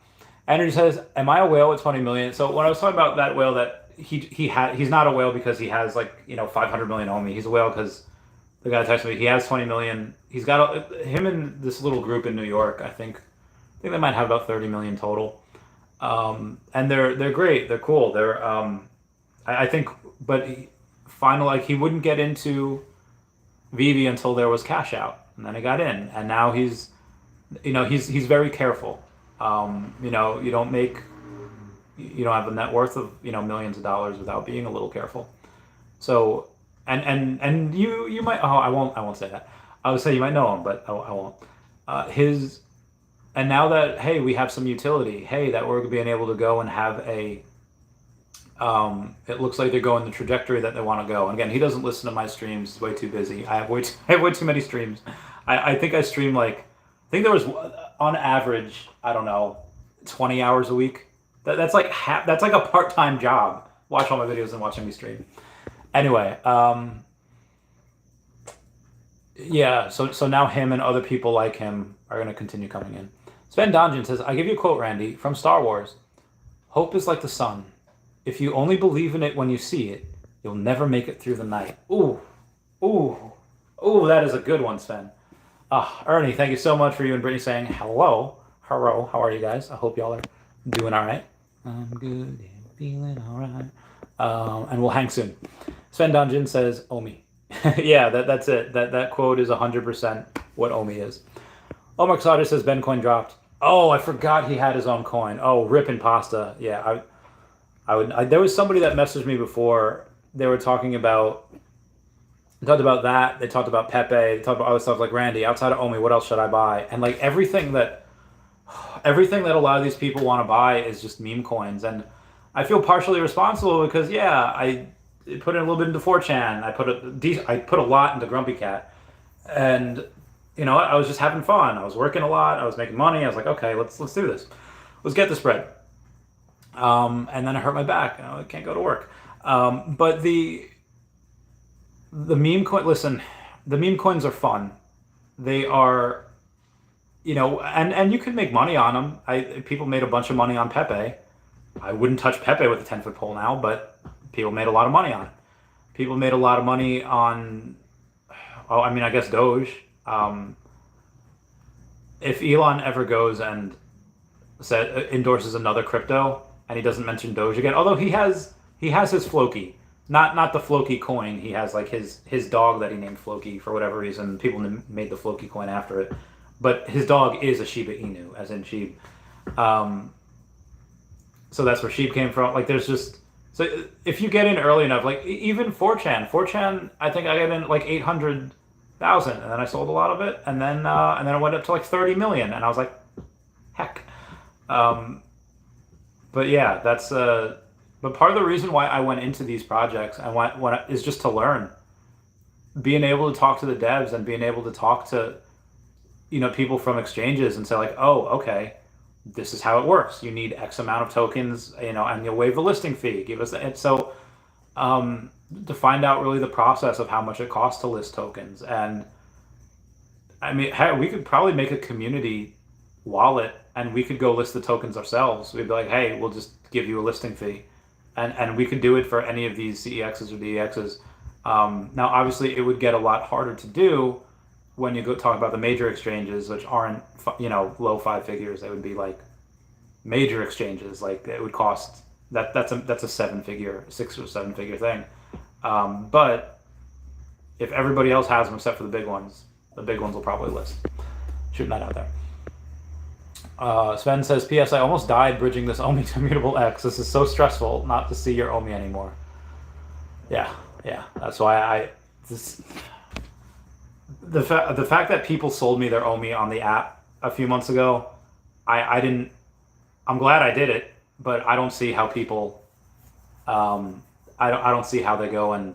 Energy says, am I a whale with 20 million? So when I was talking about that whale that he's not a whale because he has 500 million OMI. He's a whale because the guy texted me, he has 20 million. He's got him and this little group in New York. I think they might have about 30 million total. And they're great. They're cool. They're I think, but finally, he wouldn't get into Veve until there was cash out, and then he got in, and now he's very careful. You don't have a net worth of millions of dollars without being a little careful. So and you might, I won't say that. I would say you might know him, but I won't. And now that, hey, we have some utility, hey, that we're being able to go and have a it looks like they're going the trajectory that they want to go. And again, he doesn't listen to my streams. He's way too busy. I have way too many streams. I think I stream I think there was on average, I don't know, 20 hours a week. That's like a part-time job. Watch all my videos and watching me stream. Anyway, yeah. So now him and other people like him are going to continue coming in. Sven Donjan says, I give you a quote, Randy, from Star Wars. Hope is like the sun. If you only believe in it when you see it, you'll never make it through the night. Ooh, that is a good one, Sven. Ernie, thank you so much for you and Brittany saying hello. Hello, how are you guys? I hope y'all are doing all right. I'm good and feeling all right. And we'll hang soon. Sven Dungeon says OMI. Yeah, that's it. That quote is 100% what OMI is. Omar Exotic says Bencoin dropped. Oh, I forgot he had his own coin. Oh, rip and pasta. Yeah, there was somebody that messaged me before. They were talking about that. They talked about Pepe. They talked about other stuff like Randy. Outside of OMI, what else should I buy? And like everything that a lot of these people want to buy is just meme coins. And I feel partially responsible because I put in a little bit into 4chan. I put a lot into Grumpy Cat, and I was just having fun. I was working a lot. I was making money. I was like, okay, let's do this. Let's get the spread. And then I hurt my back. I can't go to work. But the meme coin. Listen, the meme coins are fun. They are, and you can make money on them. People made a bunch of money on Pepe. I wouldn't touch Pepe with a 10-foot pole now, but people made a lot of money on it. People made a lot of money on, I guess Doge. If Elon ever goes and endorses another crypto and he doesn't mention Doge again, although he has his Floki, not the Floki coin. He has like his dog that he named Floki for whatever reason. People made the Floki coin after it, but his dog is a Shiba Inu, as in sheep. So that's where sheep came from. Like there's just, so if you get in early enough, like even 4chan, I think I got in like 800,000, and then I sold a lot of it, and then it went up to like 30 million, and I was like, heck. But yeah, that's but part of the reason why I went into these projects and is just to learn, being able to talk to the devs and being able to talk to people from exchanges and say like, oh, okay, this is how it works. You need X amount of tokens, and you'll waive the listing fee. Give us and so to find out really the process of how much it costs to list tokens. And I mean, we could probably make a community wallet and we could go list the tokens ourselves. We'd be like, hey, we'll just give you a listing fee. And we could do it for any of these CEXs or DEXs. Now, obviously, it would get a lot harder to do when you go talk about the major exchanges, which aren't, low 5 figures. They would be like major exchanges. Like it would cost, that's a 6 or 7 figure thing. But if everybody else has them except for the big ones will probably list. Shooting that out there. Sven says, P.S. I almost died bridging this OMI to Mutable X. This is so stressful not to see your OMI anymore. Yeah. That's why the fact that people sold me their OMI on the app a few months ago, I'm glad I did it, but I don't see how people, I don't see how they go and,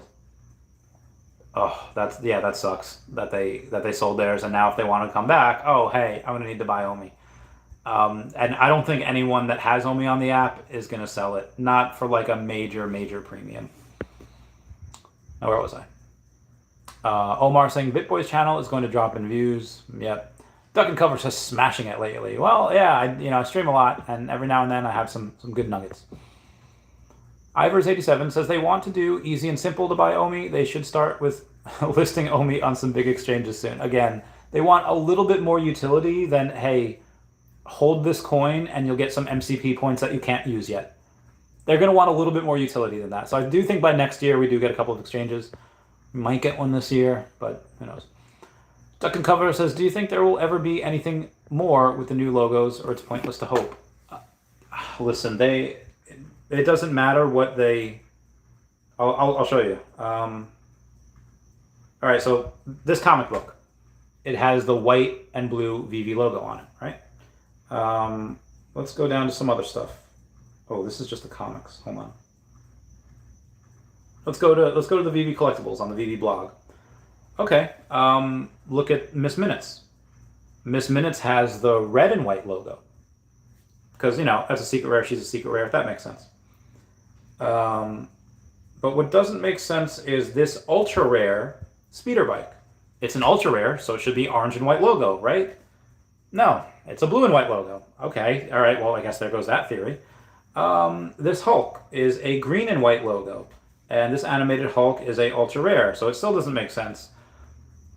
that sucks that they sold theirs, and now if they want to come back, oh hey, I'm gonna need to buy OMI. And I don't think anyone that has OMI on the app is going to sell it. Not for like a major premium. Now, where was I? Omar saying BitBoy's channel is going to drop in views. Yep. Duck and Cover says smashing it lately. Well, yeah, I stream a lot, and every now and then I have some good nuggets. Ivers87 says they want to do easy and simple to buy OMI. They should start with listing OMI on some big exchanges soon. Again, they want a little bit more utility than, hey, hold this coin and you'll get some MCP points that you can't use yet. They're going to want a little bit more utility than that. So I do think by next year we do get a couple of exchanges. We might get one this year, but who knows. Duck and Cover says, do you think there will ever be anything more with the new logos, or it's pointless to hope? Listen, it doesn't matter what they... I'll show you. All right, so this comic book, it has the white and blue Veve logo on it, right? Let's go down to some other stuff. Oh, this is just the comics. Hold on. Let's go to the Veve collectibles on the Veve blog. Okay. Look at Miss Minutes. Miss Minutes has the red and white logo. Because, as a secret rare, she's a secret rare, if that makes sense. But what doesn't make sense is this ultra rare speeder bike. It's an ultra rare, so it should be orange and white logo, right? No, it's a blue and white logo. Okay, all right, well, I guess there goes that theory. This Hulk is a green and white logo, and this animated Hulk is a ultra rare, so it still doesn't make sense.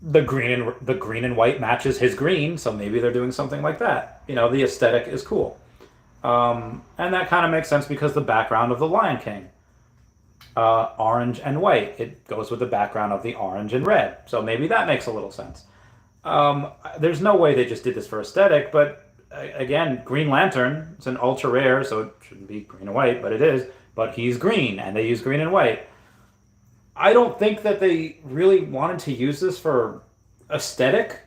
the green and white matches his green, so maybe they're doing something like that. The aesthetic is cool. And that kind of makes sense because the background of the Lion King, orange and white, it goes with the background of the orange and red. So maybe that makes a little sense. There's no way they just did this for aesthetic, but again, Green Lantern, it's an ultra rare, so it shouldn't be green and white, but it is. But he's green, and they use green and white. I don't think that they really wanted to use this for aesthetic,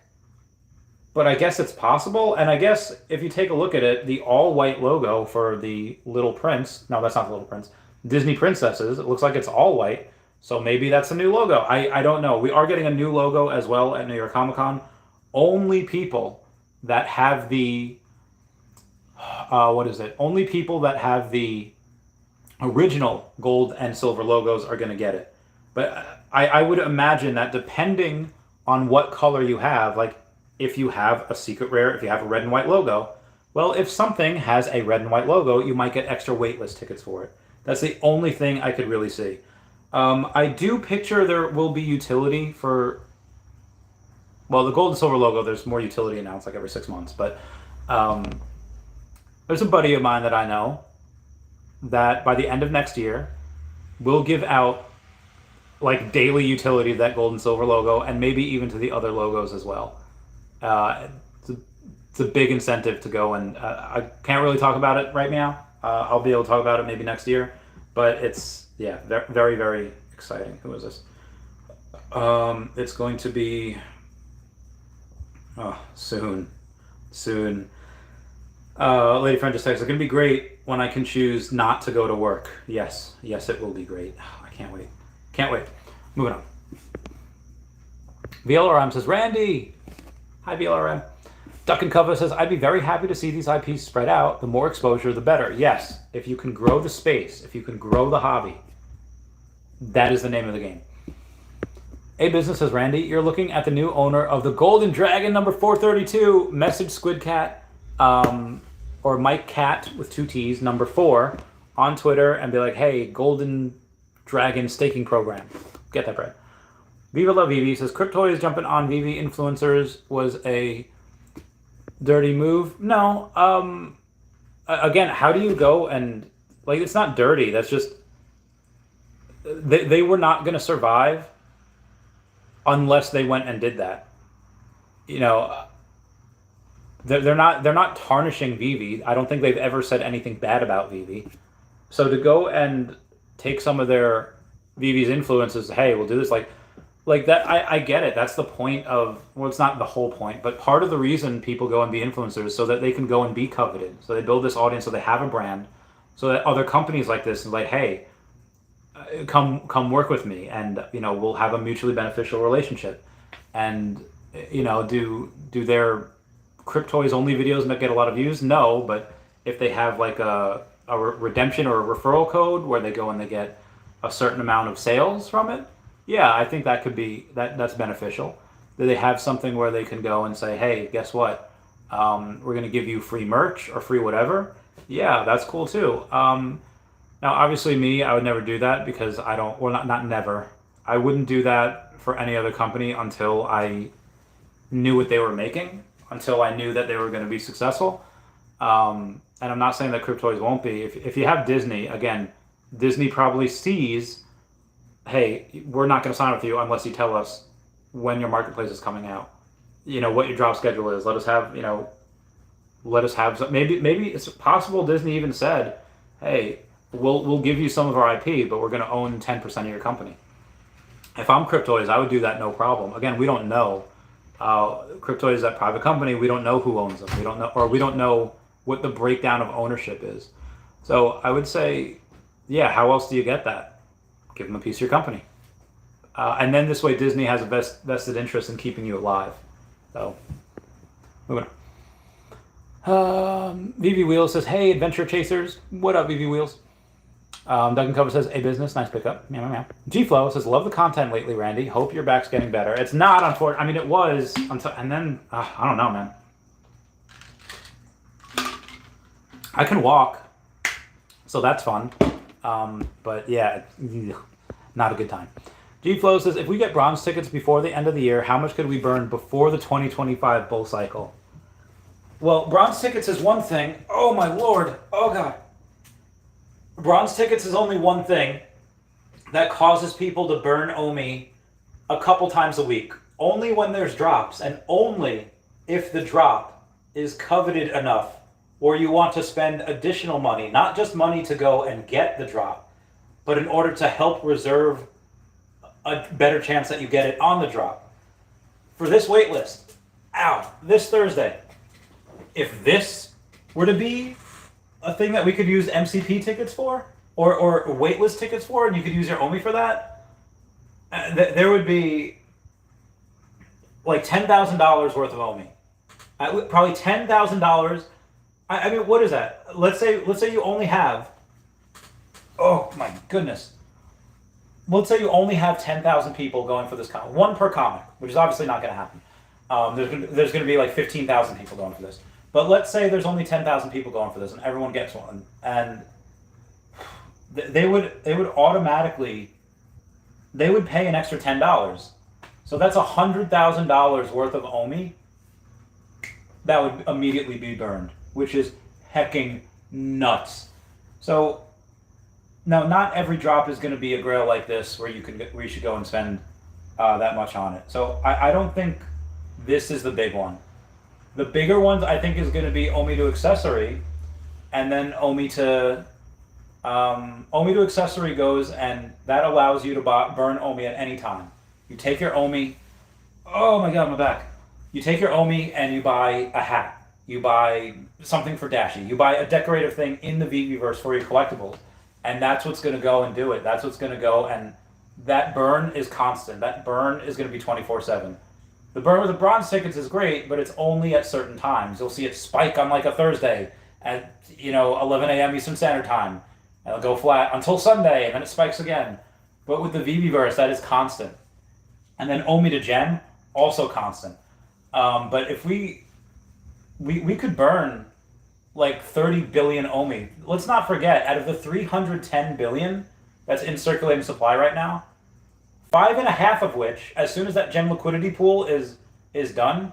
but I guess it's possible. And I guess if you take a look at it, the all-white logo for the Little Prince, no, that's not the Little Prince, Disney Princesses, it looks like it's all white, so maybe that's a new logo. I don't know. We are getting a new logo as well at New York Comic Con. Only people that have the, only people that have the original gold and silver logos are going to get it. But I would imagine that depending on what color you have, like if you have a secret rare, if you have a red and white logo, well, if something has a red and white logo, you might get extra waitlist tickets for it. That's the only thing I could really see. I do picture there will be utility for, well, the gold and silver logo, there's more utility announced like every 6 months. But there's a buddy of mine that I know that by the end of next year will give out like daily utility to that gold and silver logo, and maybe even to the other logos as well. It's a big incentive to go, and I can't really talk about it right now. I'll be able to talk about it maybe next year, but it's, yeah, very, very exciting. Who is this? It's going to be soon. Lady friend just texted, it's going to be great when I can choose not to go to work. Yes, it will be great. I can't wait. Moving on. VLRM says, Randy. Hi, VLRM. Duck and Cover says, I'd be very happy to see these IPs spread out. The more exposure, the better. Yes, if you can grow the space, if you can grow the hobby, that is the name of the game. A Business says, Randy, you're looking at the new owner of the Golden Dragon number 432. Message Squid Cat, or Mike Cat with 2 T's, number 4, on Twitter and be like, hey, Golden Dragon staking program. Get that bread. Viva La Vivi says, Cryptoys jumping on Vivi influencers was a dirty move. No. Again, how do you go and, like, it's not dirty. That's just, they were not going to survive unless they went and did that. They're not tarnishing Vivi. I don't think they've ever said anything bad about Vivi. So to go and take some of their Vivi's influences, hey, we'll do this, like that. I get it. That's the point of, well, it's not the whole point, but part of the reason people go and be influencers so that they can go and be coveted. So they build this audience, so they have a brand, so that other companies like this is like, hey, come work with me, and we'll have a mutually beneficial relationship. And do their Cryptoys only videos that get a lot of views? No, but if they have like a redemption or a referral code where they go and they get a certain amount of sales from it, yeah, I think that could be that's beneficial. Do they have something where they can go and say, hey, guess what? We're going to give you free merch or free whatever. Yeah, that's cool too. Now, obviously me, I would never do that because I don't, well, not never. I wouldn't do that for any other company until I knew what they were making, until I knew that they were going to be successful. And I'm not saying that Cryptoys won't be. If you have Disney, again, Disney probably sees, hey, we're not going to sign with you unless you tell us when your marketplace is coming out. What your drop schedule is. Let us have some, maybe it's possible Disney even said, hey, we'll give you some of our IP, but we're going to own 10% of your company. If I'm Cryptoys, I would do that no problem. Again, we don't know. Cryptoys is that private company. We don't know who owns them. We don't know what the breakdown of ownership is. So I would say, yeah, how else do you get that? Give them a piece of your company. And then this way Disney has a vested interest in keeping you alive. So, moving on. VV Wheels says, hey, Adventure Chasers. What up, VV Wheels? Duncan Cover says, A Business, nice pickup. Meow, meow, meow. G-Flow says, love the content lately, Randy. Hope your back's getting better. It's not, unfortunately. I mean, it was, until, and then, I don't know, man. I can walk, so that's fun. But yeah, not a good time. G Flow says, if we get bronze tickets before the end of the year, how much could we burn before the 2025 bull cycle? Well, bronze tickets is one thing. Oh my lord. Oh god. Bronze tickets is only one thing that causes people to burn OMI a couple times a week. Only when there's drops, and only if the drop is coveted enough or you want to spend additional money, not just money to go and get the drop, but in order to help reserve a better chance that you get it on the drop. For this wait list, this Thursday, if this were to be a thing that we could use MCP tickets for, or waitlist tickets for, and you could use your OMI for that, there would be like $10,000 worth of OMI. Probably $10,000. I mean, what is that? Let's say you only have, oh my goodness. Let's say you only have 10,000 people going for this comic, one per comic, which is obviously not going to happen. There's going to be like 15,000 people going for this. But let's say there's only 10,000 people going for this, and everyone gets one, and they would automatically, they would pay an extra $10. So that's $100,000 worth of OMI that would immediately be burned, which is hecking nuts. So now, not every drop is going to be a grail like this where you should go and spend that much on it. So I don't think this is the big one. The bigger ones I think is going to be OMI to accessory, and then OMI to accessory goes, and that allows you to burn OMI at any time. You take your OMI. Oh my god, my back. You take your OMI and you buy a hat. You buy something for Dashie. You buy a decorative thing in the Veveverse for your collectibles. And that's what's going to go and do it. That's what's going to go, and that burn is constant. That burn is going to be 24/7. The burn with the bronze tickets is great, but it's only at certain times. You'll see it spike on like a Thursday at 11 a.m. Eastern Standard Time, and it'll go flat until Sunday, and then it spikes again. But with the Veveverse, that is constant. And then OMI to Gem, also constant. But if we could burn like 30 billion OMI. Let's not forget, out of the 310 billion that's in circulating supply right now, 5.5 of which, as soon as that gem liquidity pool is done,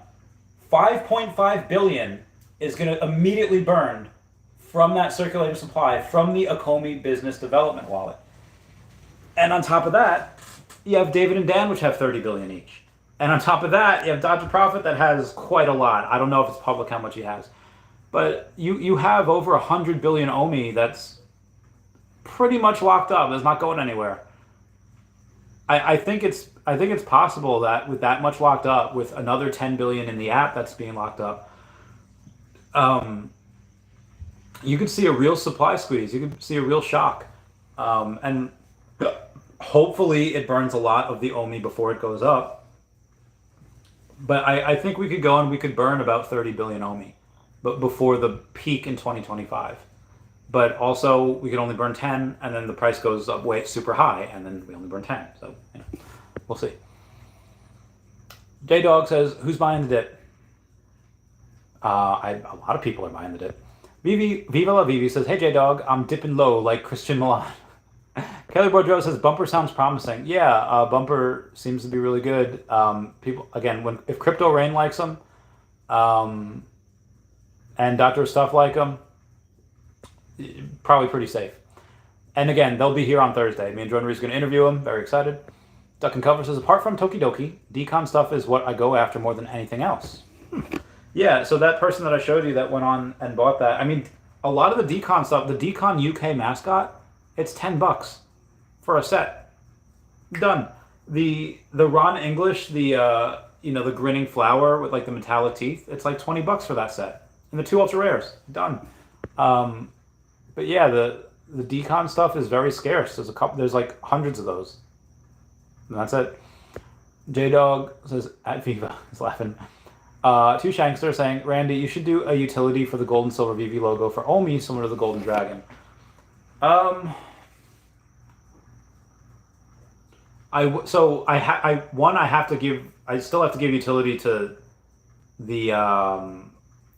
5.5 billion is going to immediately burn from that circulating supply from the Akomi Business Development Wallet. And on top of that, you have David and Dan, which have 30 billion each. And on top of that, you have Dr. Profit that has quite a lot. I don't know if it's public how much he has. But you have over 100 billion OMI that's pretty much locked up. It's not going anywhere. I think it's possible that with that much locked up, with another 10 billion in the app that's being locked up, you could see a real supply squeeze. You could see a real shock, and hopefully it burns a lot of the OMI before it goes up. But I think we could go and we could burn about 30 billion OMI. But before the peak in 2025. But also, we could only burn 10, and then the price goes up way super high, and then we only burn 10. So, we'll see. J-Dog says, who's buying the dip? A lot of people are buying the dip. Viva La Vivi says, hey J-Dog, I'm dipping low like Christian Milan. Kelly Boudreaux says, Bumper sounds promising. Yeah, Bumper seems to be really good. People, again, if Crypto Rain likes them, and Dr. Stuff like them, probably pretty safe. And again, they'll be here on Thursday. Me and Jordan Rhys are going to interview them. Very excited. Duck and Cover says, apart from Tokidoki, decon stuff is what I go after more than anything else. Yeah, so that person that I showed you that went on and bought that, I mean, a lot of the decon stuff, the decon UK mascot, it's $10 for a set. Done. The Ron English, the grinning flower with like the metallic teeth, it's like $20 for that set. And the 2 ultra rares, done. But yeah, the decon stuff is very scarce. There's like hundreds of those. And that's it. J-Dog says, at Viva, he's laughing. Two Shankster saying, Randy, you should do a utility for the gold and silver VV logo for OMI, similar to the Golden Dragon. I still have to give utility to the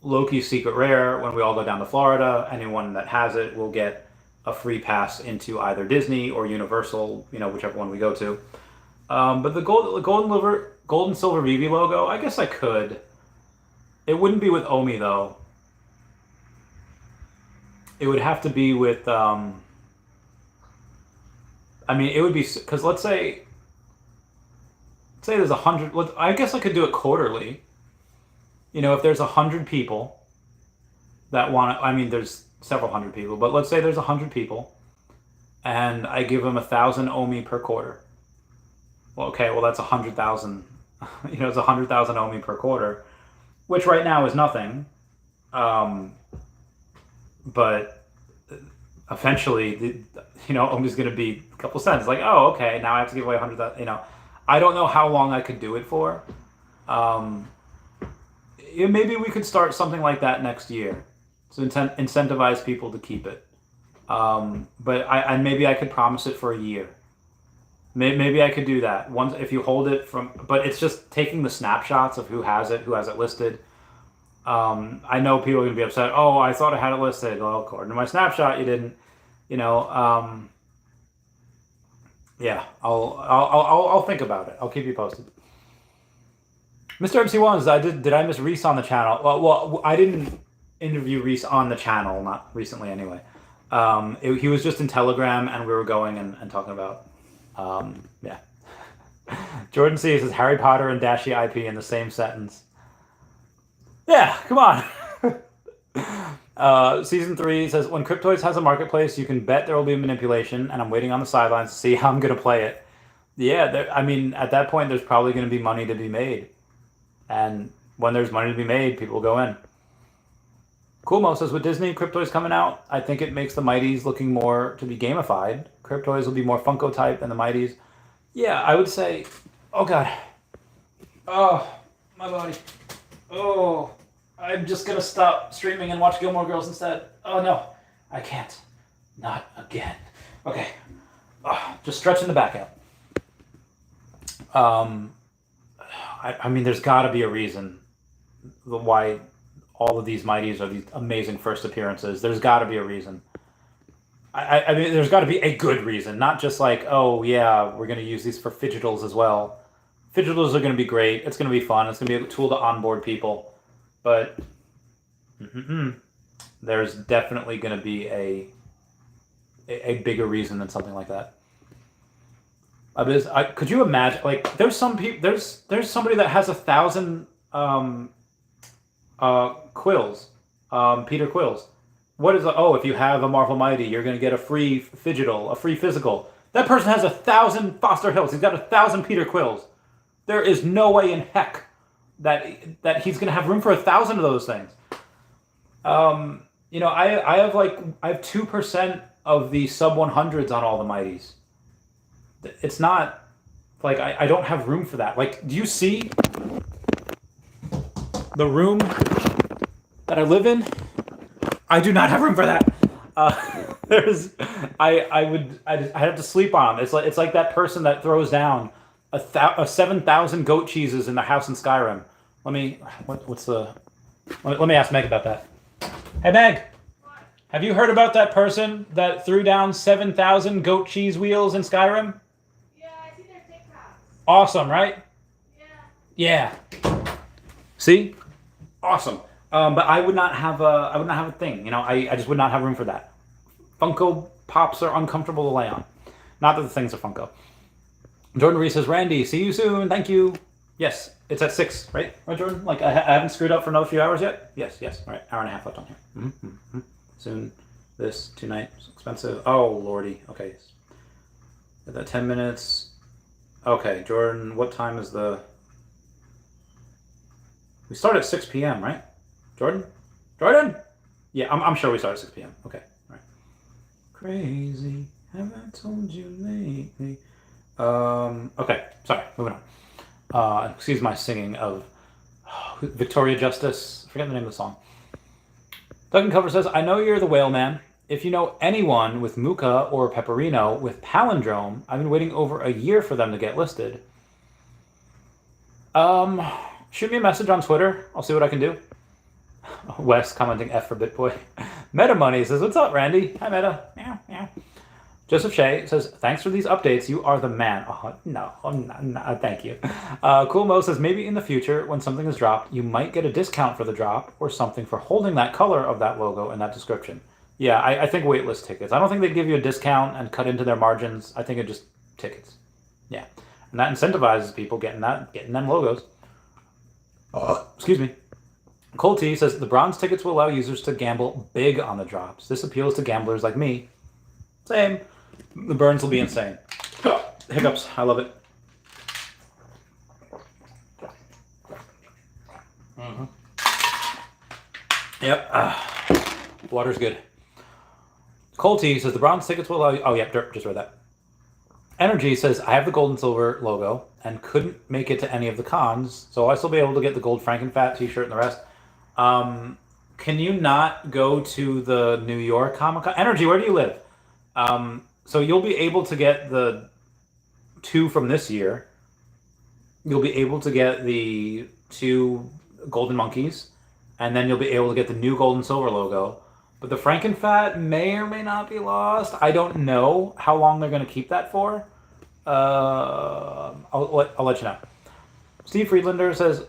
Loki's Secret Rare when we all go down to Florida. Anyone that has it will get a free pass into either Disney or Universal, whichever one we go to. But the gold and silver Veve logo, I guess I could. It wouldn't be with OMI though. It would have to be with. I mean, it would be because let's say there's 100. I guess I could do it quarterly. You know, if there's 100 people that want to, I mean, there's several hundred people, but let's say there's 100 people, and I give them 1,000 OMI per quarter. Well, okay, well that's 100,000. You know, it's 100,000 OMI per quarter, which right now is nothing. But eventually, you know, OMI is going to be a couple cents. Like, oh, okay, now I have to give away 100,000. You know, I don't know how long I could do it for. Maybe we could start something like that next year to incentivize people to keep it. But maybe I could promise it for a year. Maybe I could do that once if you hold it from. But it's just taking the snapshots of who has it listed. I know people are gonna be upset. Oh, I thought I had it listed. Well, according to my snapshot, you didn't. You know. Yeah, I'll think about it. I'll keep you posted. Mr. MC1s, did I miss Rhys on the channel? Well, I didn't interview Rhys on the channel, not recently anyway. He was just in Telegram, and we were going and talking about. Yeah. Jordan C says Harry Potter and Dashie IP in the same sentence. Yeah, come on. Season 3 says, when Cryptoys has a marketplace, you can bet there will be manipulation, and I'm waiting on the sidelines to see how I'm going to play it. Yeah, I mean, at that point, there's probably going to be money to be made. And when there's money to be made, people will go in. Coolmo says, with Disney Cryptoys coming out, I think it makes the Mighties looking more to be gamified. Cryptoys will be more Funko type than the Mighties. Yeah, I would say, oh God. Oh, my body. Oh, I'm just going to stop streaming and watch Gilmore Girls instead. Oh no, I can't. Not again. Okay. Oh, just stretching the back out. I mean, there's got to be a reason why all of these Mighties are these amazing first appearances. There's got to be a reason. I mean, there's got to be a good reason, not just like, oh yeah, we're going to use these for fidgetals as well. Fidgetals are going to be great. It's going to be fun. It's going to be a tool to onboard people. But there's definitely going to be a bigger reason than something like that. Could you imagine? Like, there's some people. There's somebody that has 1,000 quills, Peter Quills. What is if you have a Marvel Mighty, you're going to get a free fidgetal, a free physical. That person has 1,000 Foster Hills. He's got 1,000 Peter Quills. There is no way in heck that he's going to have room for 1,000 of those things. You know, I have 2% of the sub 100s on all the Mighties. It's not like I don't have room for that. Like, do you see the room that I live in? I do not have room for that. I'd have to sleep on them. It's like that person that throws down a 7,000 goat cheeses in their house in Skyrim. Let me ask Meg about that. Hey Meg, what? Have you heard about that person that threw down 7,000 goat cheese wheels in Skyrim? Yeah, I see their TikToks. Awesome, right? Yeah. Yeah. See? Awesome. But I would not have a thing. You know, I just would not have room for that. Funko Pops are uncomfortable to lay on. Not that the things are Funko. Jordan Rhys says, Randy, see you soon. Thank you. Yes, it's at 6, right? Right, Jordan? Like, I haven't screwed up for another few hours yet? Yes. All right, hour and a half left on here. Soon. This, tonight. Expensive. Oh, lordy. Okay. Is that 10 minutes? Okay, Jordan, what time is the... We start at 6 p.m., right? Jordan? Yeah, I'm sure we start at 6 p.m. Okay, all right. Crazy, have I told you lately? Okay, sorry, moving on. Excuse my singing of Victoria Justice. I forget the name of the song. Duncan Cover says, I know you're the whale man. If you know anyone with Muka or Pepperino with Palindrome, I've been waiting over a year for them to get listed. Shoot me a message on Twitter. I'll see what I can do. Wes commenting F for BitBoy. Meta Money says, what's up, Randy? Hi, Meta. Meow, meow. Joseph Shea says, thanks for these updates. You are the man. Oh, no, no, thank you. Cool Mo says, maybe in the future, when something is dropped, you might get a discount for the drop or something for holding that color of that logo in that description. Yeah, I think waitlist tickets. I don't think they'd give you a discount and cut into their margins. I think it just tickets. Yeah. And that incentivizes people getting them logos. Excuse me. Cole T says, the bronze tickets will allow users to gamble big on the drops. This appeals to gamblers like me. Same. The burns will be insane. Hiccups. I love it. Mm-hmm. Yep. Water's good. Cole T says, the bronze tickets will allow you... Oh, yeah. Just read that. Energy says, I have the gold and silver logo and couldn't make it to any of the cons, so I'll still be able to get the gold Frankenfat t-shirt and the rest. Can you not go to the New York Comic-Con? Energy, where do you live? So you'll be able to get the 2 from this year. You'll be able to get the 2 golden monkeys, and then you'll be able to get the new gold and silver logo. But the Frankenfat may or may not be lost. I don't know how long they're going to keep that for. I'll let you know. Steve Friedlander says,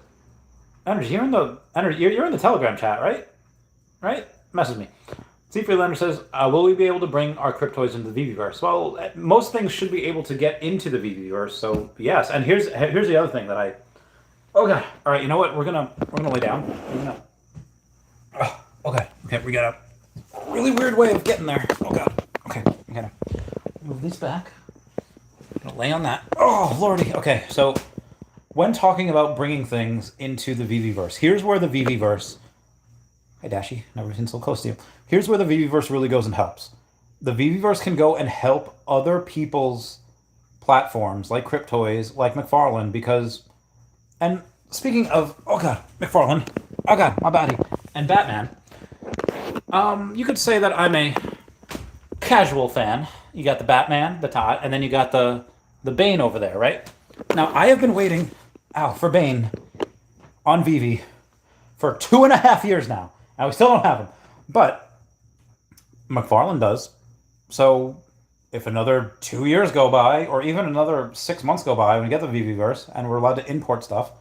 Energy, you're in the Telegram chat, right? Right? Message me. Steve Freelander says, will we be able to bring our Cryptoys into the VVverse? Well, most things should be able to get into the VVverse, so yes. And here's the other thing that I... Oh, God. All right, you know what? We're gonna lay down. Oh, okay, we got a really weird way of getting there. Oh, God. Okay, I'm gonna move these back. I'm gonna lay on that. Oh, Lordy. Okay, so when talking about bringing things into the VVverse, here's where the VVverse... Hi, Dashie. Never been so close to you. Here's where the VVverse really goes and helps. The VVverse can go and help other people's platforms, like Cryptoys, like McFarlane, because... And speaking of... Oh, God. McFarlane. Oh, God. My body. And Batman. You could say that I'm a casual fan. You got the Batman, the Todd, and then you got the Bane over there, right? Now, I have been waiting, for Bane on VV for 2.5 years now. And we still don't have him. But McFarlane does. So if another 2 years go by, or even another 6 months go by when we get the VVverse, and we're allowed to import stuff,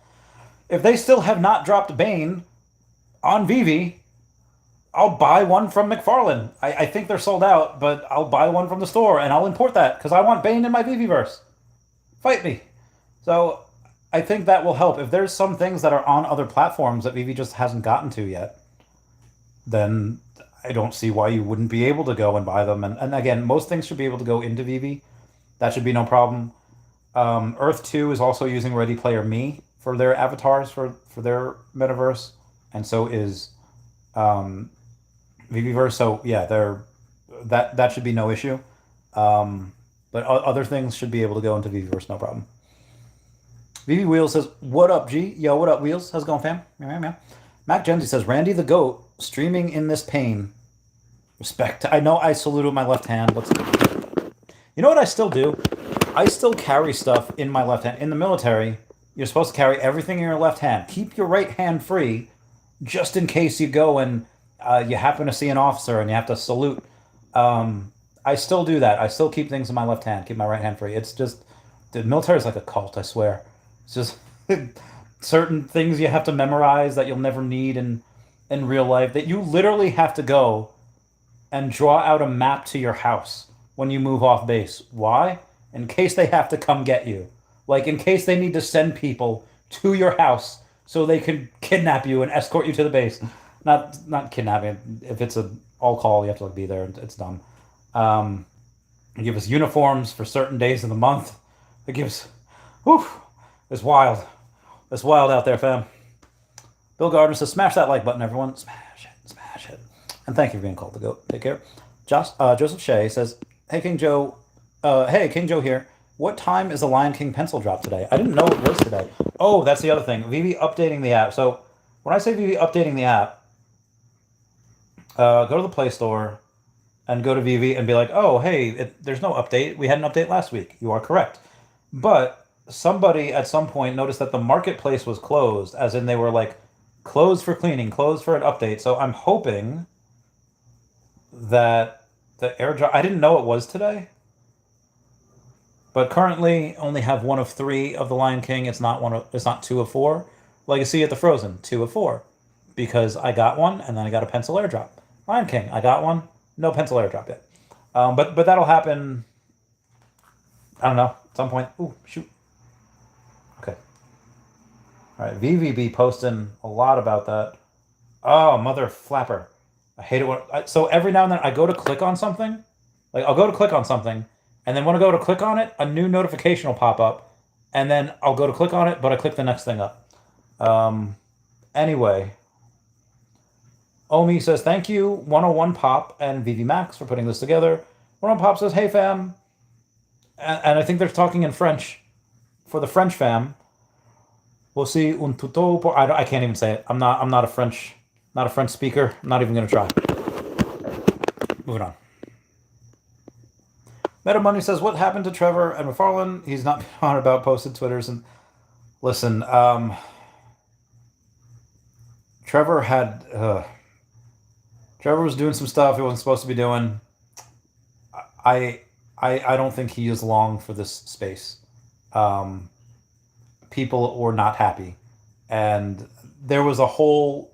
if they still have not dropped Bane on VV, I'll buy one from McFarlane. I think they're sold out, but I'll buy one from the store, and I'll import that, because I want Bane in my VVverse. Fight me. So I think that will help. If there's some things that are on other platforms that VV just hasn't gotten to yet, then I don't see why you wouldn't be able to go and buy them. And again, most things should be able to go into VV. That should be no problem. Earth 2 is also using Ready Player Me for their avatars for their metaverse. And so is VVverse. So yeah, that should be no issue. But other things should be able to go into VVverse, no problem. VV Wheels says, what up, G? Yo, what up, Wheels? How's it going, fam? Yeah. Mac Genzi says, Randy the Goat, streaming in this pain. Respect. I know I salute with my left hand. You know what I still do? I still carry stuff in my left hand. In the military, you're supposed to carry everything in your left hand. Keep your right hand free, just in case you go and you happen to see an officer and you have to salute. I still do that. I still keep things in my left hand. Keep my right hand free. It's just... The military is like a cult, I swear. It's just... certain things you have to memorize that you'll never need in real life, that you literally have to go and draw out a map to your house when you move off base. Why? In case they have to come get you. Like, in case they need to send people to your house so they can kidnap you and escort you to the base. Not kidnapping. If it's an all-call, you have to be there. It's done. They give us uniforms for certain days of the month. It gives... Whew! It's wild. It's wild out there, fam. Bill Gardner says, smash that like button, everyone. Smash it. And thank you for being called the GOAT. Take care. Joseph Shea says, hey, King Joe here. What time is the Lion King pencil drop today? I didn't know it was today. Oh, that's the other thing. VV updating the app. So when I say VV updating the app, go to the Play Store and go to VV and be like, oh, hey, there's no update. We had an update last week. You are correct. But somebody at some point noticed that the marketplace was closed, as in they were like closed for cleaning, closed for an update. So I'm hoping that the airdrop... I didn't know it was today. but currently only have one of three of the Lion King. It's not two of four. Legacy at the Frozen, two of four, because I got one and then I got a pencil airdrop. Lion King, I got one, no pencil airdrop yet. But that'll happen. I don't know, at some point. Ooh, shoot. Okay. All right, VVB posting a lot about that. Oh, mother flapper. I hate it so every now and then I go to click on something. Like, I'll go to click on something, and then when I go to click on it, a new notification will pop up, and then I'll go to click on it, but I click the next thing up. Anyway. OMI says, thank you, 101 Pop and VV Max for putting this together. 101 Pop says, hey fam. And I think they're talking in French. For the French fam, we'll see un tuto. I can't even say it. I'm not a French speaker. I'm not even gonna try. Moving on. Meta Money says, what happened to Trevor and McFarlane? He's not on about posted Twitters. And listen, Trevor was doing some stuff he wasn't supposed to be doing. I don't think he is long for this space. People were not happy, and there was a whole.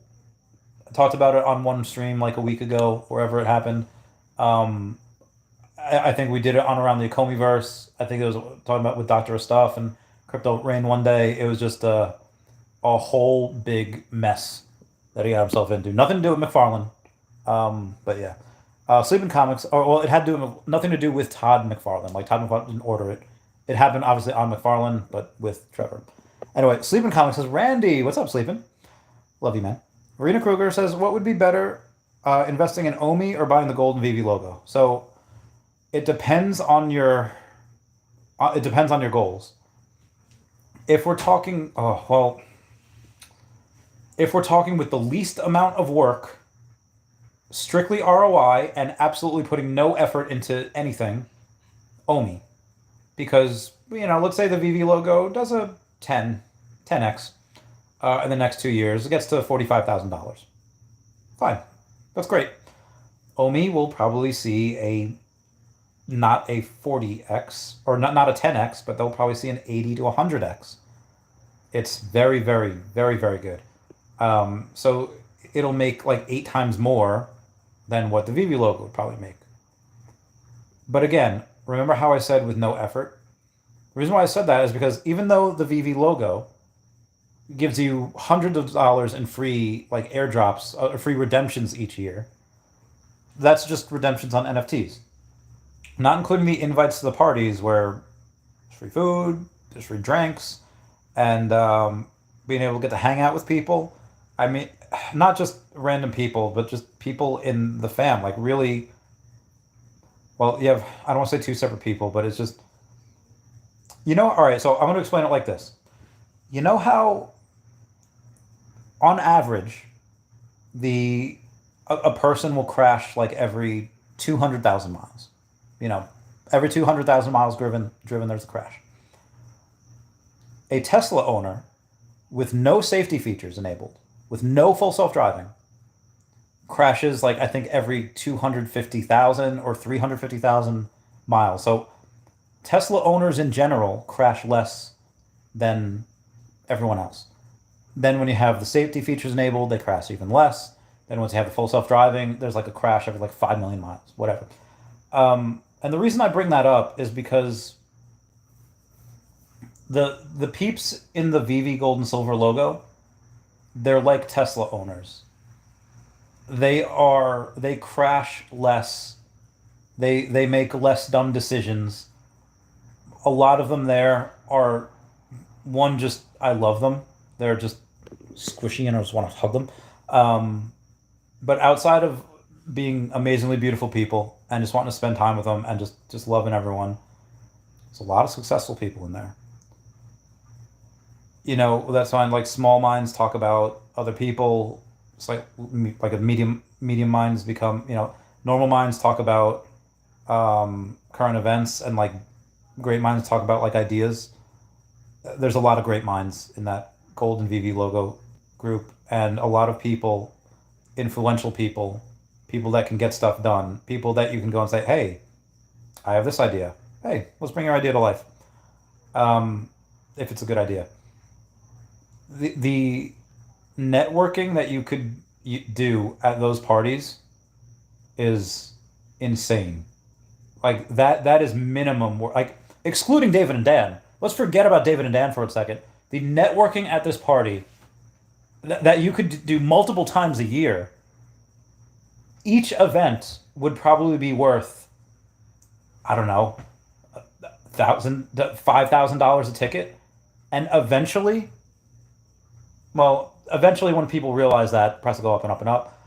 I talked about it on one stream like a week ago, wherever it happened. I think we did it on around the Akomiverse. I think it was talking about with Dr. Stuff and Crypto Rain one day. It was just a whole big mess that he got himself into. Nothing to do with McFarlane. But yeah. Sleeping Comics, it had nothing to do with Todd McFarlane. Like, Todd McFarlane didn't order it. It happened, obviously, on McFarlane, but with Trevor. Anyway, Sleeping Comics says, Randy, what's up, Sleeping? Love you, man. Marina Kruger says, what would be better, investing in OMI or buying the Golden VV logo? So, it depends on your goals. If we're talking, if we're talking with the least amount of work, strictly ROI, and absolutely putting no effort into anything, OMI. Because, let's say the VV logo does a 10x in the next 2 years. It gets to $45,000. Fine. That's great. OMI will probably see not a 40x, or not a 10x, but they'll probably see an 80 to 100x. It's very, very, very, very good. So it'll make like 8 times more than what the VV logo would probably make. But again, remember how I said with no effort? The reason why I said that is because even though the VV logo gives you hundreds of dollars in free like airdrops, free redemptions each year, that's just redemptions on NFTs. Not including the invites to the parties where there's free food, there's free drinks, and being able to get to hang out with people. I mean, not just random people, but just people in the fam. Like, really, well, you have, I don't want to say 2 separate people, but it's just, all right, so I'm going to explain it like this. You know how, on average, a person will crash like every 200,000 miles. Every 200,000 miles driven, there's a crash. A Tesla owner with no safety features enabled, with no full self-driving, crashes like, I think, every 250,000 or 350,000 miles. So Tesla owners in general crash less than everyone else. Then when you have the safety features enabled, they crash even less. Then once you have the full self-driving, there's like a crash every like 5 million miles, whatever. And the reason I bring that up is because the peeps in the VV Gold and Silver logo, they're like Tesla owners. They crash less. They make less dumb decisions. A lot of them there are, one, just, I love them. They're just squishy and I just want to hug them. But outside of being amazingly beautiful people and just wanting to spend time with them and just loving everyone, there's a lot of successful people in there. That's fine. Like, small minds talk about other people. It's like a medium minds become, normal minds talk about current events, and like great minds talk about like ideas. There's a lot of great minds in that Golden VV logo group, and a lot of people, influential people that can get stuff done, people that you can go and say, hey, I have this idea. hey, let's bring your idea to life. If it's a good idea. The networking that you could do at those parties is insane. Like that is minimum like excluding David and Dan. Let's forget about David and Dan for a second. The networking at this party that you could do multiple times a year. Each event would probably be worth, I don't know, $5,000 a ticket, and eventually, when people realize that, price will go up and up and up.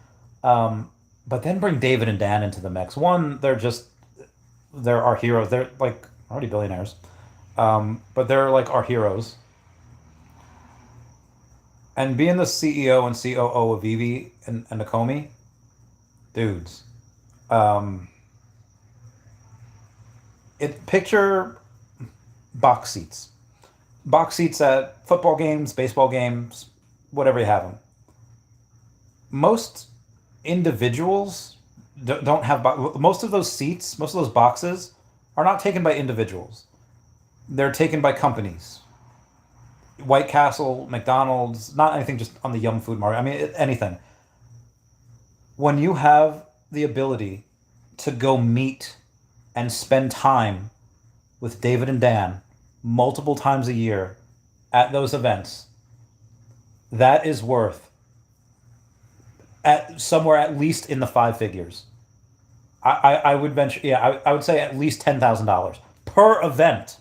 But then bring David and Dan into the mix. One, they're our heroes. They're like already billionaires, but they're like our heroes. And being the CEO and COO of Veve and Nakomi, dudes. Picture box seats. Box seats at football games, baseball games, whatever you have them. Most individuals don't have most of those seats, most of those boxes are not taken by individuals. They're taken by companies. White Castle, McDonald's, not anything just on the Yum Food Market. I mean, anything. When you have the ability to go meet and spend time with David and Dan multiple times a year at those events, that is worth at somewhere at least in the five figures. I would venture, yeah, I would say at least $10,000 per event.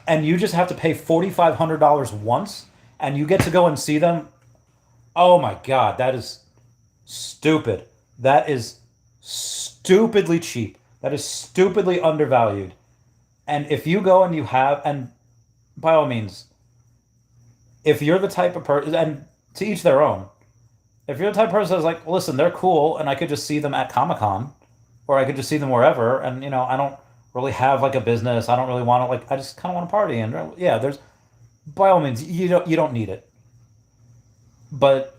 And you just have to pay $4,500 once, and you get to go and see them. Oh my God, that is stupid. That is stupidly cheap. That is stupidly undervalued. And if you go and and by all means, if you're the type of person, and to each their own, if you're the type of person that's like, listen, they're cool, and I could just see them at Comic-Con, or I could just see them wherever, and I don't really have like a business. I don't really want to I just kind of want to party, and yeah, there's, by all means, you don't need it. But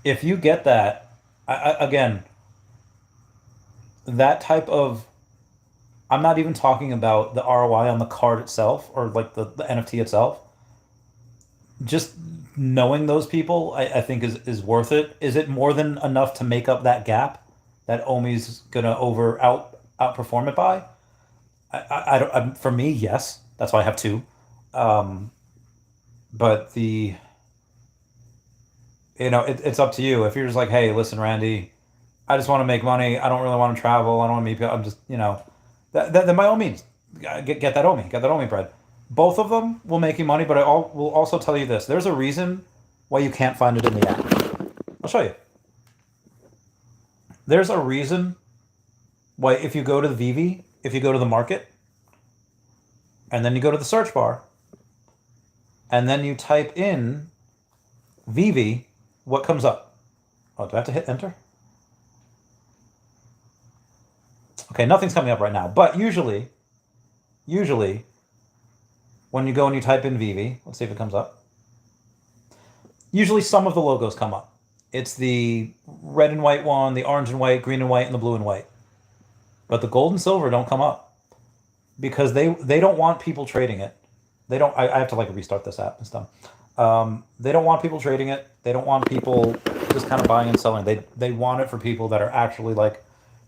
if you get that, again, that type of, I'm not even talking about the ROI on the card itself or like the NFT itself. Just knowing those people, I think is worth it. Is it more than enough to make up that gap that OMI's gonna outperform it by? I don't. For me, yes. That's why I have two. But it's up to you. If you're just like, hey, listen, Randy, I just want to make money. I don't really want to travel. I don't want to meet people. I'm just, then by all means, get that OMI bread. Both of them will make you money, but will also tell you this. There's a reason why you can't find it in the app. I'll show you. There's a reason why if you go to the Veve, if you go to the market, and then you go to the search bar, and then you type in Veve, what comes up? Oh, do I have to hit enter? Okay, nothing's coming up right now, but usually, when you go and you type in Veve, let's see if it comes up. Usually some of the logos come up. It's the red and white one, the orange and white, green and white, and the blue and white. But the gold and silver don't come up because they don't want people trading it. They don't. I have to restart this app and stuff. They don't want people trading it. They don't want people just kind of buying and selling. They want it for people that are actually like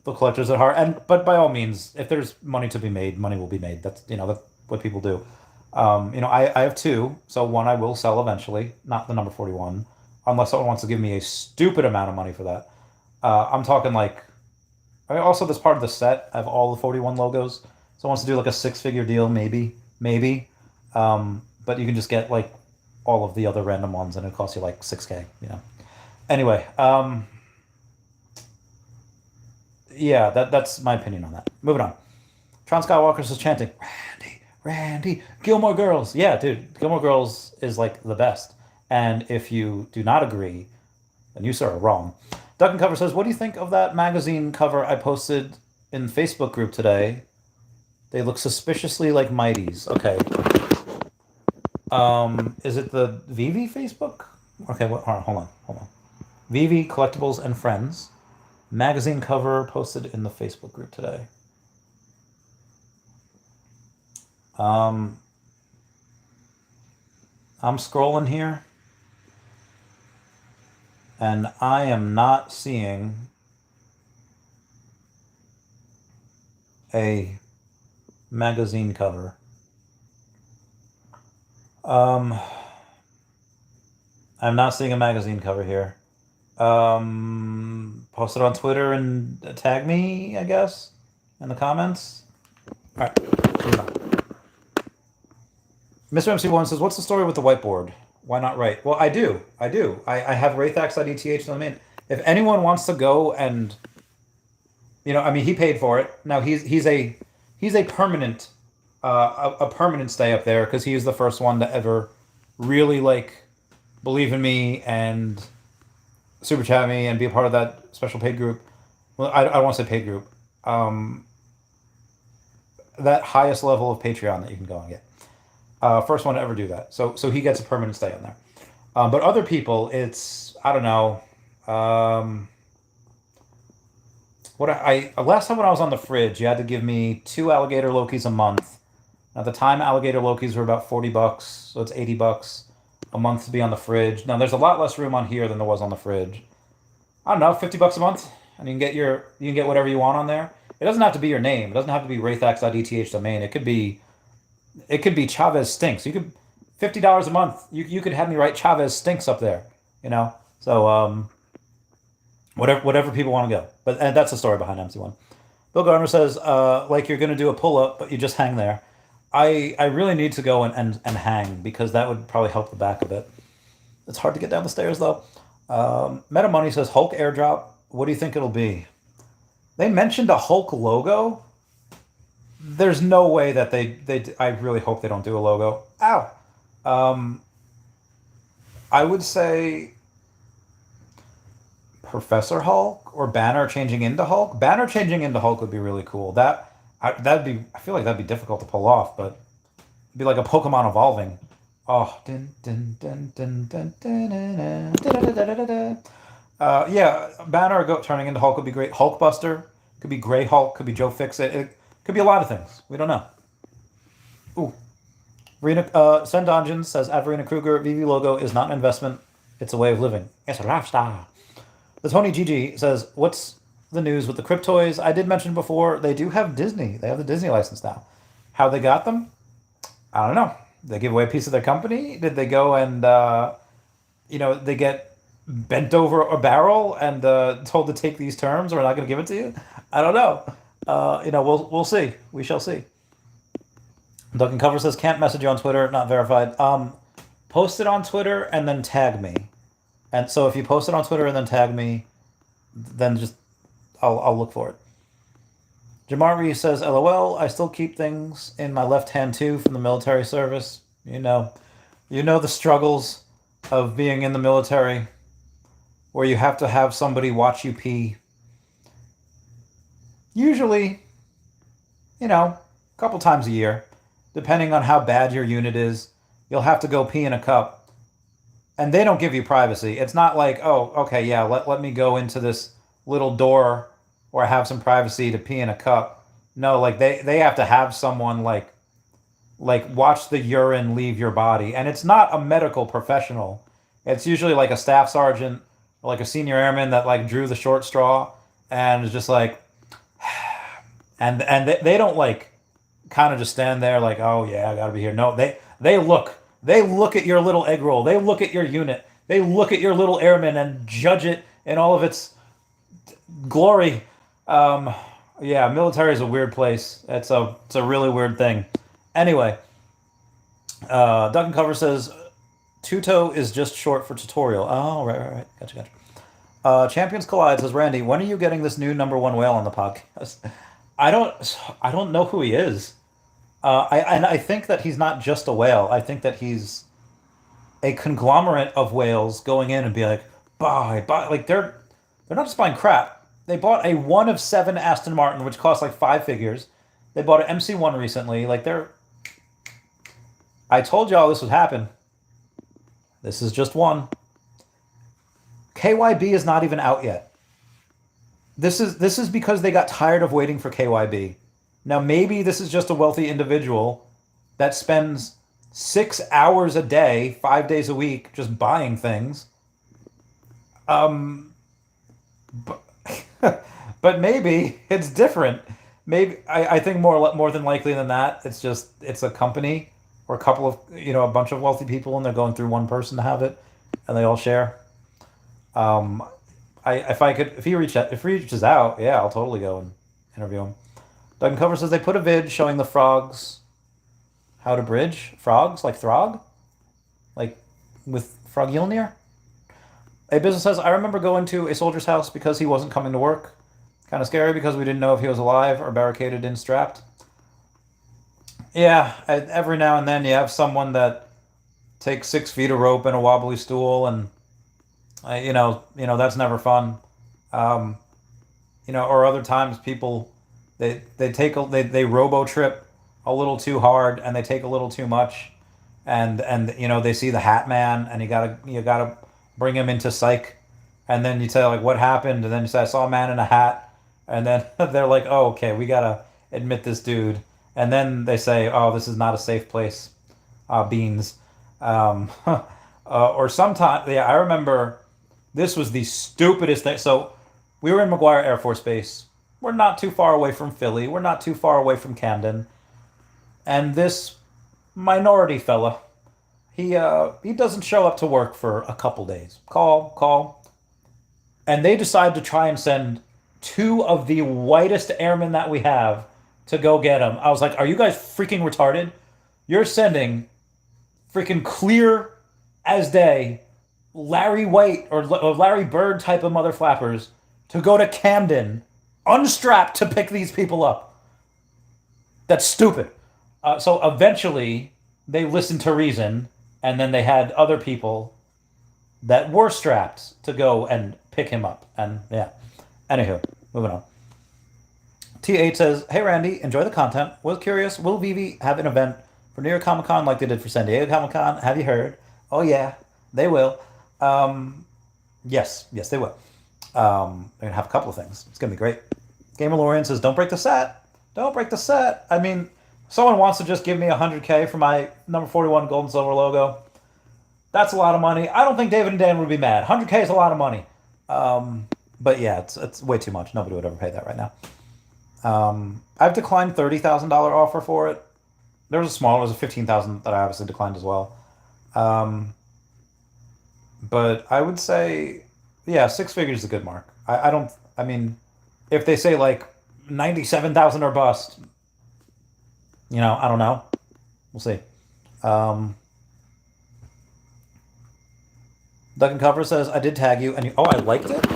the collectors at heart. But by all means, if there's money to be made, money will be made. That's that's what people do. I have two, so one I will sell eventually, not the number 41, unless someone wants to give me a stupid amount of money for that. I'm talking also this part of the set, I have all the 41 logos. So wants to do like a 6-figure deal, maybe. But you can just get like all of the other random ones, and it costs you like $6K. Anyway, yeah, that's my opinion on that. Moving on. Tron Skywalker is chanting, Randy, Gilmore Girls. Yeah, dude, Gilmore Girls is like the best. And if you do not agree, then you sir are wrong. Duncan Cover says, what do you think of that magazine cover I posted in the Facebook group today? They look suspiciously like Mighties. Okay. Is it the Veve Facebook? Okay, hold on. Veve Collectibles and Friends magazine cover posted in the Facebook group today. I'm scrolling here, and I am not seeing a magazine cover. I'm not seeing a magazine cover here. Post it on Twitter and tag me, I guess, in the comments. All right. Mr. MC1 says, what's the story with the whiteboard? Why not write? Well, I do. I have wraithax.eth on the main. If anyone wants to go and, I mean, he paid for it. Now he's a permanent, a permanent stay up there because he was the first one to ever really believe in me and super chat me and be a part of that special paid group. Well, I don't want to say paid group. That highest level of Patreon that you can go and get. First one to ever do that. So he gets a permanent stay on there. But other people, it's, I don't know. Last time when I was on the fridge, you had to give me 2 alligator Lokis a month. At the time, alligator Lokis were about $40, so it's $80 a month to be on the fridge. Now there's a lot less room on here than there was on the fridge. I don't know, $50 a month, and you can get whatever you want on there. It doesn't have to be your name. It doesn't have to be wraithax.eth domain. It could be Chavez Stinks. You could $50 a month. You could have me write Chavez Stinks up there. So whatever people want to go. And that's the story behind MC1. Bill Garner says, like you're going to do a pull-up, but you just hang there. I really need to go and hang because that would probably help the back a bit. It's hard to get down the stairs, though. Meta Money says, Hulk airdrop. What do you think it'll be? They mentioned a Hulk logo. There's no way that I really hope they don't do a logo. Ow! I would say Professor Hulk or Banner changing into Hulk. Banner changing into Hulk would be really cool. I feel like that'd be difficult to pull off, but it'd be like a Pokemon evolving. Oh, yeah, Banner turning into Hulk would be great. Hulkbuster could be Gray Hulk, could be Joe Fixit. It could be a lot of things. We don't know. Ooh. Sen Donjon says, Averina Kruger, Veve logo is not an investment. It's a way of living. It's a lifestyle. The Tony GG says, what's the news with the Cryptoys? I did mention before, they do have Disney. They have the Disney license now. How they got them? I don't know. They give away a piece of their company? Did they go and, they get bent over a barrel and told to take these terms? We're not going to give it to you? I don't know. We'll see. We shall see. Duncan Cover says, can't message you on Twitter, not verified. Post it on Twitter and then tag me. And so if you post it on Twitter and then tag me, then just I'll look for it. Jamari says, LOL, I still keep things in my left hand too from the military service. You know the struggles of being in the military where you have to have somebody watch you pee. Usually, a couple times a year, depending on how bad your unit is, you'll have to go pee in a cup. And they don't give you privacy. It's not like, oh, okay, yeah, let me go into this little door where I have some privacy to pee in a cup. No, they have to have someone like watch the urine leave your body. And it's not a medical professional. It's usually like a staff sergeant or like a senior airman that drew the short straw and is just like, and they don't kind of just stand there like, oh yeah, I gotta be here. No, they look at your little egg roll. They look at your unit. They look at your little airman and judge it in all of its glory. Yeah, military is a weird place. It's a really weird thing. Anyway, Duncan Cover says, Tuto is just short for tutorial. Oh, right. Gotcha. Champions Collide says, Randy, when are you getting this new #1 whale on the podcast? I don't know who he is. I think that he's not just a whale. I think that he's a conglomerate of whales going in and be like, buy. They're not just buying crap. They bought a 1 of 7 Aston Martin, which cost 5 figures. They bought an MC1 recently. I told y'all this would happen. This is just one. KYB is not even out yet. This is because they got tired of waiting for KYB. Now, maybe this is just a wealthy individual that spends 6 hours a day, 5 days a week, just buying things. But, but maybe it's different. Maybe I think more than likely than that, it's a company or a couple of a bunch of wealthy people, and they're going through one person to have it, and they all share. Um, if he reaches out, yeah, I'll totally go and interview him. Doug Cover says they put a vid showing the frogs how to bridge frogs like Throg, like with Frog Yulnir. A business says I remember going to a soldier's house because he wasn't coming to work. Kind of scary because we didn't know if he was alive or barricaded in strapped. Yeah, every now and then you have someone that takes 6 feet of rope and a wobbly stool, and that's never fun. Or other times people they robo trip a little too hard and they take a little too much, and they see the Hat Man and you gotta bring him into psych, and then you say like what happened, and then you say I saw a man in a hat, and then they're like, oh okay, we gotta admit this dude, and then they say, oh, this is not a safe place, beans. Or sometimes, yeah, I remember this was the stupidest thing. So we were in McGuire Air Force Base. We're not too far away from Philly. We're not too far away from Camden. And this minority fella, he doesn't show up to work for a couple days. Call. And they decide to try and send 2 of the whitest airmen that we have to go get him. I was like, are you guys freaking retarded? You're sending freaking clear as day Larry White or Larry Bird type of mother flappers to go to Camden unstrapped to pick these people up. That's stupid. So eventually they listened to reason, and then they had other people that were strapped to go and pick him up. And yeah. Anywho, moving on. T8 says, hey Randy, enjoy the content. Was curious, will Veve have an event for New York Comic Con like they did for San Diego Comic Con? Have you heard? Oh yeah, they will. Yes, they will. They're gonna have a couple of things. It's gonna be great. Gamer Lorian says, don't break the set. Don't break the set. I mean, someone wants to just give me $100K for my number 41 gold and silver logo. That's a lot of money. I don't think David and Dan would be mad. 100K is a lot of money. But yeah, it's way too much. Nobody would ever pay that right now. I've declined $30,000 offer for it. There was a $15,000 that I obviously declined as well. But I would say, yeah, 6 figures is a good mark. I mean, if they say like 97,000 or bust, I don't know. We'll see. Duncan Cover says, I did tag you, and I liked it?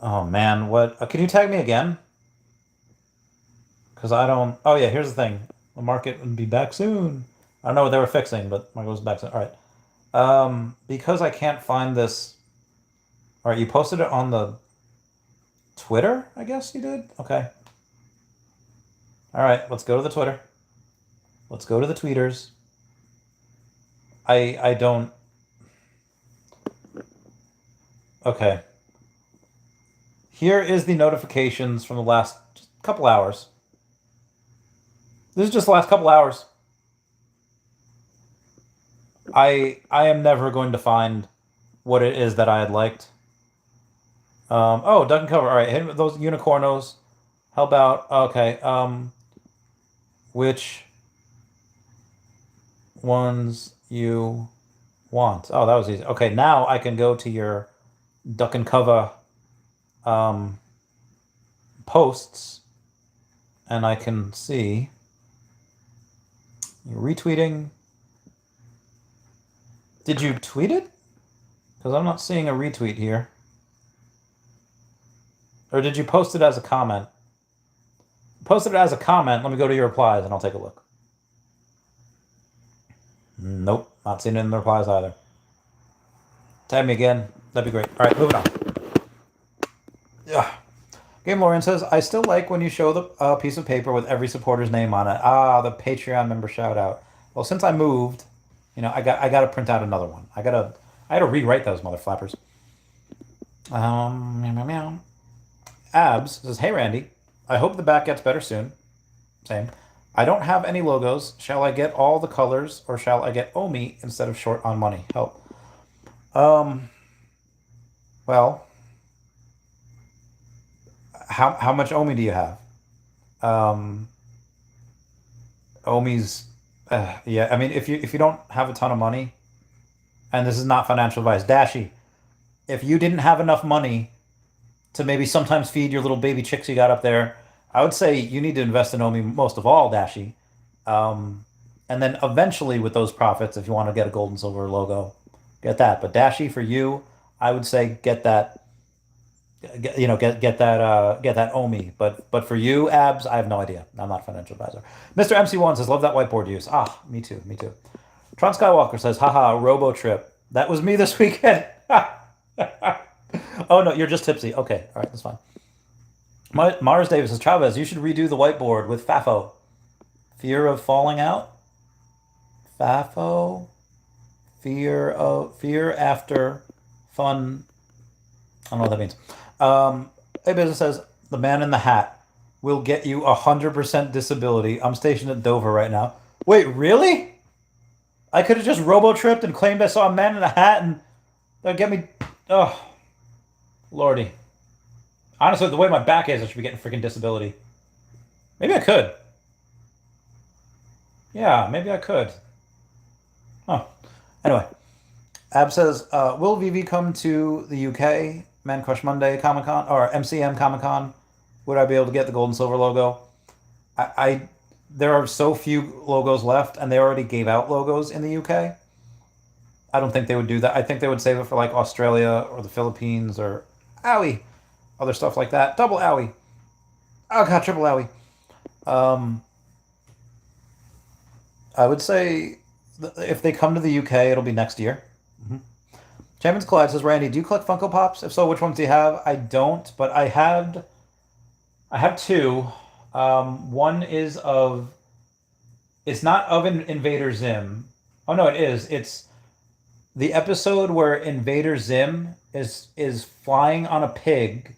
Oh man, what? Can you tag me again? Because I don't... Oh yeah, here's the thing. The market would be back soon. I don't know what they were fixing, but market was back soon. All right. Because I can't find this... All right, you posted it on the Twitter, I guess you did? Okay. All right, let's go to the Twitter. Let's go to the tweeters. I don't... Okay. Here is the notifications from the last couple hours. This is just the last couple hours. I am never going to find what it is that I had liked. Duck and Cover. All right, hit those unicornos. How about, okay, which ones you want? Oh, that was easy. Okay, now I can go to your Duck and Cover posts, and I can see you're retweeting. Did you tweet it? Because I'm not seeing a retweet here. Or did you post it as a comment? Posted it as a comment. Let me go to your replies and I'll take a look. Nope, not seeing it in the replies either. Tag me again. That'd be great. All right, moving on. Yeah. Game Lorian says, I still like when you show the piece of paper with every supporter's name on it. Ah, the Patreon member shout out. Well, since I moved, I got to print out another one. I had to rewrite those mother flappers. Abs says, hey Randy, I hope the back gets better soon. Same. I don't have any logos. Shall I get all the colors or shall I get OMI instead of short on money? Help. Um, well, how much OMI do you have? Um, OMI's, yeah. I mean, if you don't have a ton of money, and this is not financial advice, Dashie, if you didn't have enough money to maybe sometimes feed your little baby chicks you got up there, I would say you need to invest in OMI most of all, Dashie. And then eventually with those profits, if you want to get a gold and silver logo, get that. But Dashie, for you, I would say get that. Get that OMI. But for you, Abs, I have no idea. I'm not a financial advisor. Mr. MC1 says, love that whiteboard use. Ah, me too. Me too. Tron Skywalker says, haha, Robo Trip. That was me this weekend. Oh no, you're just tipsy. Okay, all right, that's fine. Mars Davis says, Chavez, you should redo the whiteboard with FAFO. Fear of falling out. FAFO. Fear after fun. I don't know what that means. Hey, business says, the man in the hat will get you 100% disability. I'm stationed at Dover right now. Wait, really? I could have just robo-tripped and claimed I saw a man in a hat and that'd get me... Oh, lordy. Honestly, the way my back is, I should be getting freaking disability. Maybe I could. Yeah, maybe I could. Oh. Anyway. Ab says, will Veve come to the UK? Man Crush Monday Comic Con or MCM Comic Con? Would I be able to get the gold and silver logo? There are so few logos left, and they already gave out logos in the UK. I don't think they would do that. I think they would save it for like Australia or the Philippines or owie, other stuff like that. Double owie. Oh god, triple owie. I would say if they come to the UK, it'll be next year. Mm-hmm. Champions Collide says, Randy, do you collect Funko Pops? If so, which ones do you have? I don't, but I have two. One is of... It's not of Invader Zim. Oh, no, it is. It's the episode where Invader Zim is flying on a pig,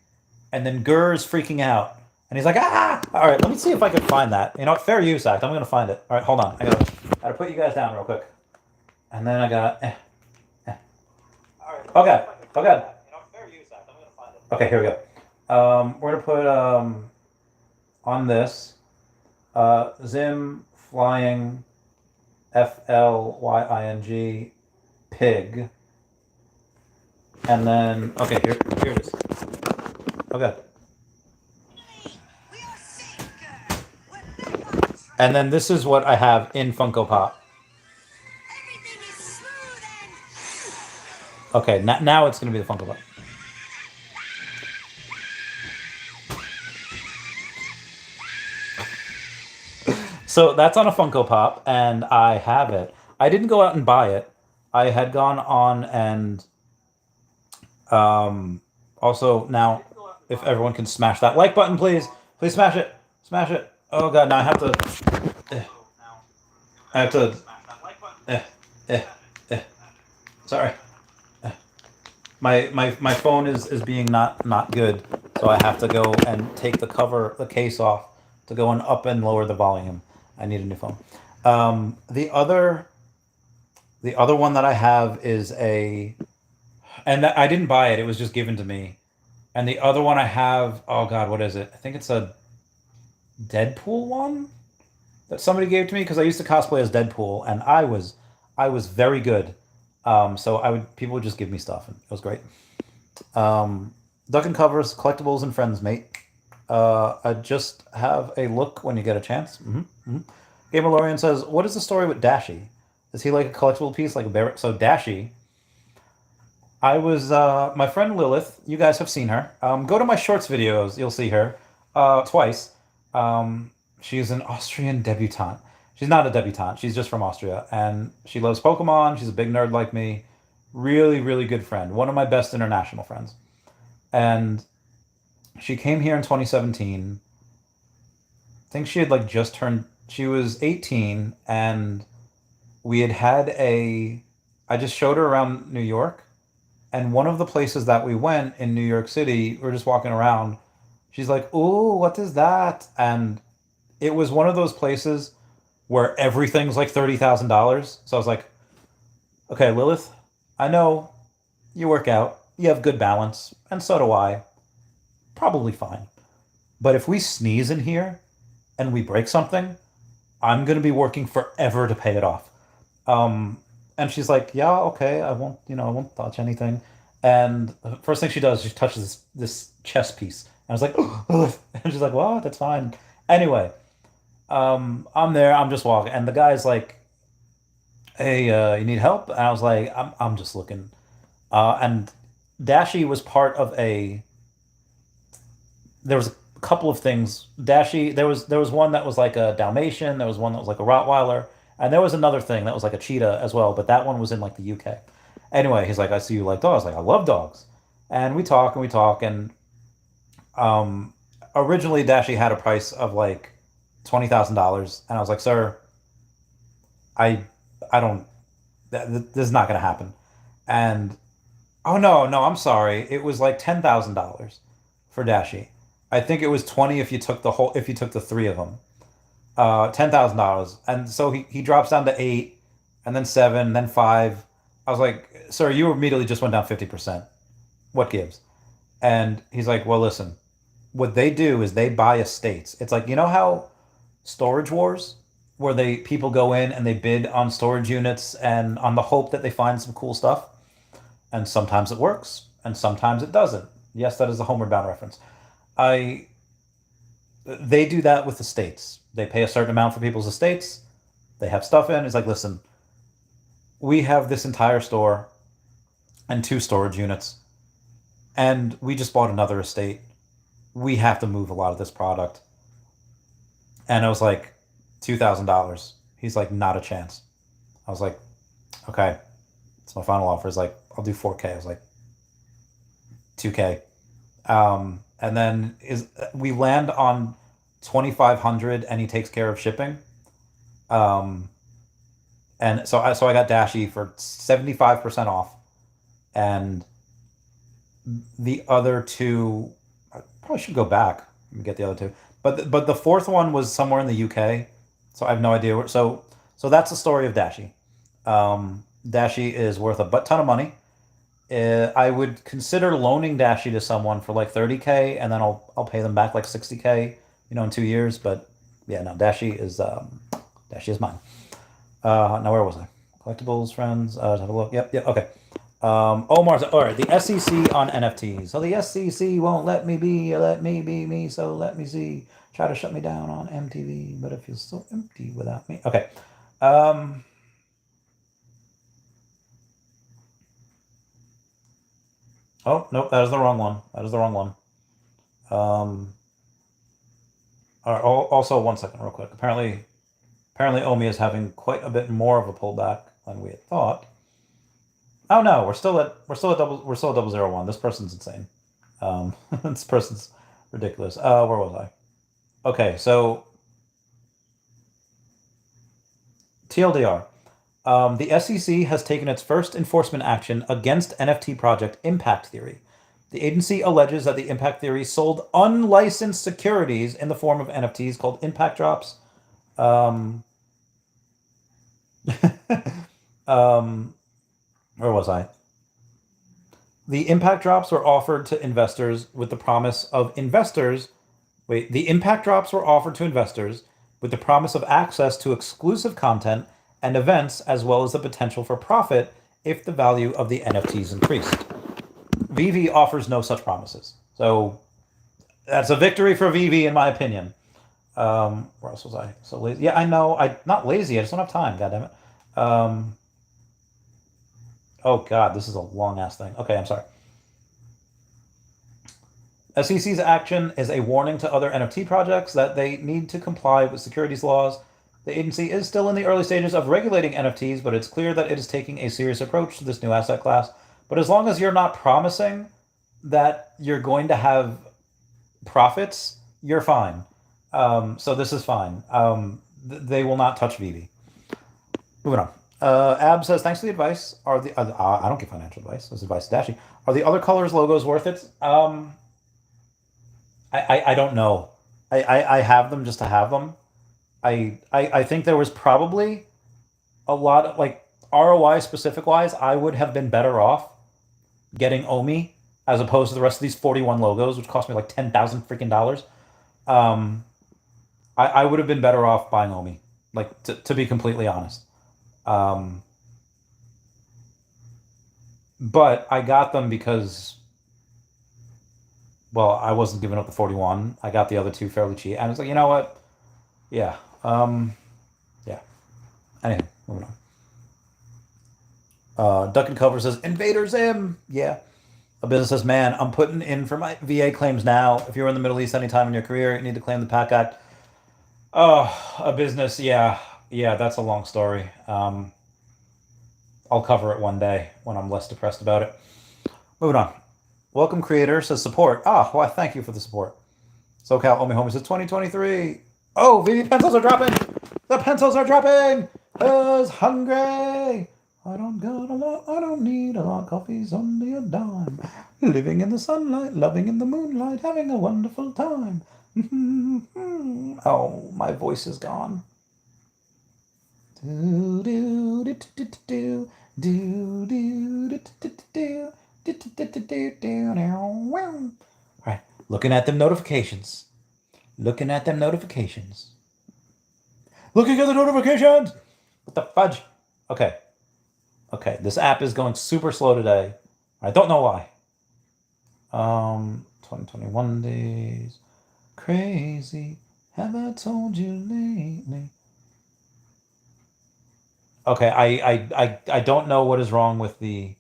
and then Gurr is freaking out. And he's like, ah! All right, let me see if I can find that. You know what? Fair use act. I'm going to find it. All right, hold on. I gotta put you guys down real quick. And then I got... Oh god. Oh god. Okay, here we go. We're gonna put on this Zim flying FLYING pig. And then okay, here it is. Okay. And then this is what I have in Funko Pop. Okay, now it's going to be the Funko Pop. So that's on a Funko Pop, and I have it. I didn't go out and buy it. I had gone on and... also, now, if everyone can smash that like button, please. Please smash it. Smash it. Oh, God, now I have to... Sorry. My phone is being not good, so I have to go and take the case off to go and up and lower the volume. I need a new phone. The other one that I have is and I didn't buy it. It was just given to me. And the other one I have, oh God, what is it? I think it's a Deadpool one that somebody gave to me because I used to cosplay as Deadpool, and I was very good. So people would just give me stuff, and it was great. Duck and Covers, collectibles and friends, mate. Just have a look when you get a chance. Gamer Lorian says, what is the story with Dashie? Is he like a collectible piece, like a bear? So Dashie, I was, my friend Lilith, you guys have seen her. Go to my shorts videos, you'll see her, twice. She's an Austrian debutante. She's not a debutante. She's just from Austria, and she loves Pokemon. She's a big nerd like me. Really, really good friend. One of my best international friends. And she came here in 2017. I think she had like just turned... She was 18, and we had I just showed her around New York, and one of the places that we went in New York City, we were just walking around. She's like, "Ooh, what is that?" And it was one of those places where everything's like $30,000. So I was like, okay, Lilith, I know you work out, you have good balance, and so do I. Probably fine. But if we sneeze in here and we break something, I'm gonna be working forever to pay it off. And she's like, yeah, okay, I won't touch anything. And the first thing she does, she touches this chess piece. And I was like, ugh. And she's like, well, that's fine. Anyway, I'm there, I'm just walking, and the guy's like, hey, you need help? And I was like, I'm just looking. And Dashie was part of a. There was a couple of things. Dashie, there was one that was like a Dalmatian. There was one that was like a Rottweiler, and there was another thing that was like a cheetah as well. But that one was in like the UK. Anyway, he's like, I see you like dogs. Like, I love dogs, and we talk, and originally Dashie had a price of like $20,000, and I was like, sir, I I don't. This is not going to happen. And oh no, no, I'm sorry. It was like $10,000 for Dashie. I think it was 20 if you took the three of them. $10,000. And so he drops down to 8 and then 7, then 5. I was like, "Sir, you immediately just went down 50%. What gives?" And he's like, "Well, listen. What they do is they buy estates. It's like, you know how Storage Wars, where people go in and they bid on storage units and on the hope that they find some cool stuff, and sometimes it works and sometimes it doesn't. Yes, that is a Homeward Bound reference. I They do that with estates. They pay a certain amount for people's estates. They have stuff in. It's like, listen, we have this entire store and 2 storage units, and we just bought another estate. We have to move a lot of this product. And I was like, $2,000. He's like, not a chance. I was like, okay. It's my final offer. Is like, I'll do 4K. I was like, 2K. And then we land on 2,500, and he takes care of shipping. And so I got Dashie for 75% off, and the other 2, I probably should go back and get the other 2. But the fourth one was somewhere in the UK, so I have no idea where. So that's the story of Dashie. Dashie is worth a butt ton of money. I would consider loaning Dashie to someone for like 30K, and then I'll pay them back like 60K, in 2 years. But yeah, no, Dashie is mine. Now where was I? Collectibles, friends. Let's have a look. Yep. Okay. Omar's all right. The SEC on NFTs. So the SEC won't let me be me. So let me see. Try to shut me down on MTV, but it feels so empty without me. Okay. Oh nope, that is the wrong one. All right, also, one second, real quick. Apparently, OMI is having quite a bit more of a pullback than we had thought. Oh no, we're still at 001. This person's insane. This person's ridiculous. Where was I? Okay, so TLDR. The SEC has taken its first enforcement action against NFT project Impact Theory. The agency alleges that the Impact Theory sold unlicensed securities in the form of NFTs called Impact Drops. Where was I? The Impact Drops were offered to investors with the promise of the Impact Drops were offered to investors with the promise of access to exclusive content and events, as well as the potential for profit if the value of the NFTs increased. Veve offers no such promises. So that's a victory for Veve, in my opinion. Where else was I? So lazy. Yeah, I know. I'm not lazy. I just don't have time. God damn it. Oh God, this is a long ass thing. Okay, I'm sorry. SEC's action is a warning to other NFT projects that they need to comply with securities laws. The agency is still in the early stages of regulating NFTs, but it's clear that it is taking a serious approach to this new asset class. But as long as you're not promising that you're going to have profits, you're fine. So this is fine. They will not touch Veve. Moving on. Ab says, thanks for the advice. I don't give financial advice. This is advice to Dashie. Are the other colors logos worth it? I don't know. I have them just to have them. I think there was probably a lot of like ROI specific wise, I would have been better off getting OMI as opposed to the rest of these 41 logos, which cost me like 10,000 freaking dollars. I would have been better off buying OMI, like to be completely honest. But I got them because, well, I wasn't giving up the 41. I got the other two fairly cheap. And I was like, you know what? Yeah. Yeah. Anyway, moving on. Duck and Cover says, Invader Zim. Yeah. A business says, man, I'm putting in for my VA claims now. If you're in the Middle East anytime in your career, you need to claim the PAC Act. Oh, a business. Yeah. Yeah, that's a long story. I'll cover it one day when I'm less depressed about it. Moving on. Welcome Creator says support. Ah, well, thank you for the support. SoCal Omi Homie says 2023. Oh, VV pencils are dropping. The pencils are dropping. Cause hungry. I don't need a lot. Coffee's only a dime. Living in the sunlight, loving in the moonlight, having a wonderful time. Oh, my voice is gone. Do do do do do do do do do do. All right, looking at them notifications. Looking at them notifications. Looking at the notifications. What the fudge? Okay. Okay, this app is going super slow today. I don't know why. 2021 days. Crazy. Have I told you lately? Okay, I don't know what is wrong with the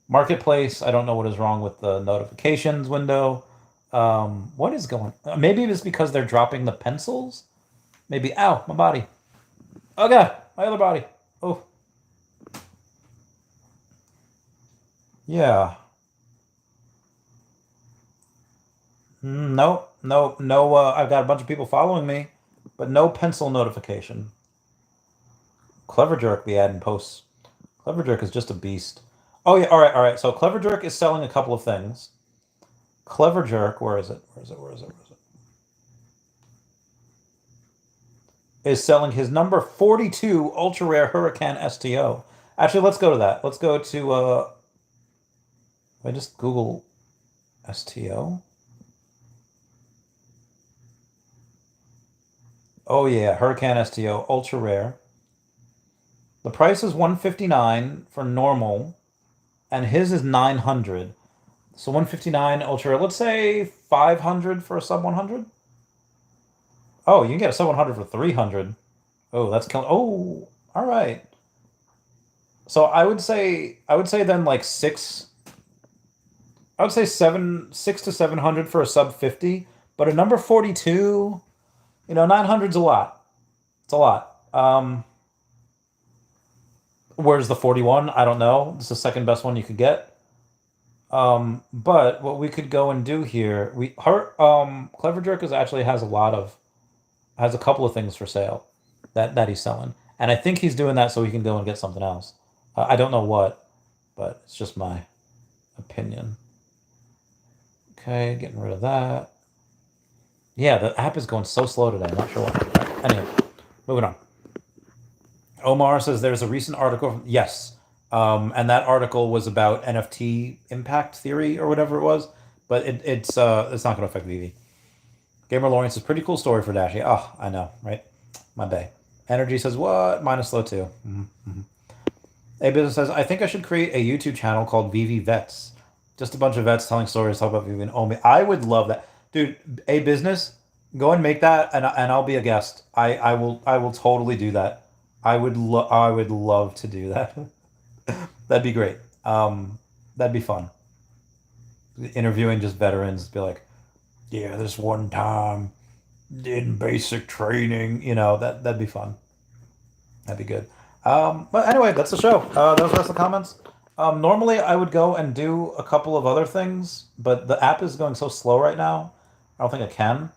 marketplace. I don't know what is wrong with the notifications window. What is going on? Maybe it's because they're dropping the pencils? Maybe, ow, my body. Oh god, my other body. Oh. Yeah. No, I've got a bunch of people following me, but no pencil notification. Clever Jerk, the ad and posts. Clever Jerk is just a beast. Oh yeah, all right. So Clever Jerk is selling a couple of things. Clever Jerk, where is it? Is selling his number 42 ultra rare Hurricane STO. Actually, let's go to that. Let's go to I just Google STO. Oh yeah, Hurricane STO, ultra rare. The price is $159 for normal, and his is $900. So $159 ultra. Let's say $500 for a sub 100. Oh, you can get a sub 100 for $300. Oh, that's killing. Oh, all right. So I would say then like six. I would say 600 to 700 for a sub 50, but a number 42, 900's a lot. It's a lot. Where's the 41? I don't know. It's the second best one you could get. But what we could go and do here, Clever Jerk actually has a couple of things for sale that he's selling, and I think he's doing that so he can go and get something else. I don't know what, but it's just my opinion. Okay, getting rid of that. Yeah, the app is going so slow today. I'm not sure why. Right, anyway, moving on. Omar says there's a recent article. Yes. And that article was about NFT impact theory or whatever it was. But it's not going to affect Veve. Gamer Lawrence says pretty cool story for Dashie. Oh, I know, right? My bay. Energy says what? Minus slow too. Mm-hmm. A Business says I think I should create a YouTube channel called Veve Vets. Just a bunch of vets telling stories, talk about Veve and OMI. I would love that. Dude, A Business, go and make that and I'll be a guest. I will totally do that. I would love to do that. That'd be great. That'd be fun. Interviewing just veterans, be like, yeah, this one time in basic training, that'd be fun. That'd be good. But anyway, that's the show. Those are the rest of the comments. Normally I would go and do a couple of other things, but the app is going so slow right now. I don't think I can.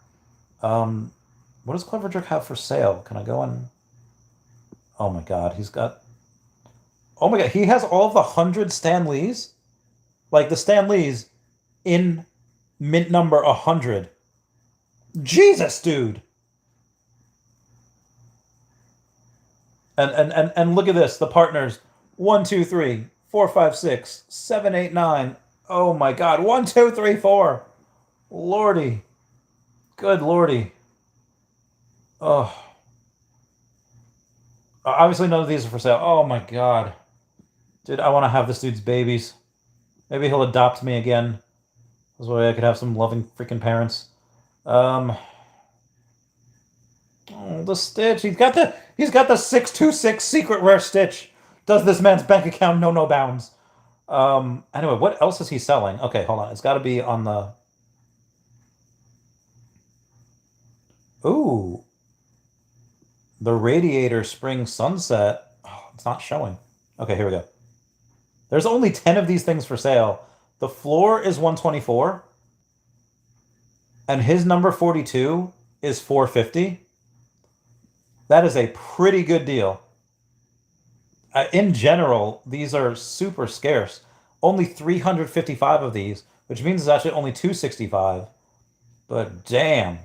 What does Clever Jerk have for sale? Can I go and... Oh my god, oh my god, he has all of the 100 Stan Lees? Like the Stan Lees in mint number 100. Jesus, dude! And look at this. The partners. 1, 2, 3, 4, 5, 6, 7, 8, 9. Oh my God. 1, 2, 3, 4. Lordy. Good lordy. Oh. Obviously none of these are for sale. Oh my God. Dude, I want to have this dude's babies. Maybe he'll adopt me again. This way I could have some loving freaking parents. Oh, the Stitch. He's got the 626 secret rare Stitch. Does this man's bank account know no bounds? Anyway, what else is he selling? Okay, hold on. It's got to be on the... Ooh. The Radiator Spring Sunset. Oh, it's not showing. Okay, here we go. There's only 10 of these things for sale. The floor is 124. And his number 42 is 450. That is a pretty good deal. In general, these are super scarce. Only 355 of these, which means it's actually only 265. But damn.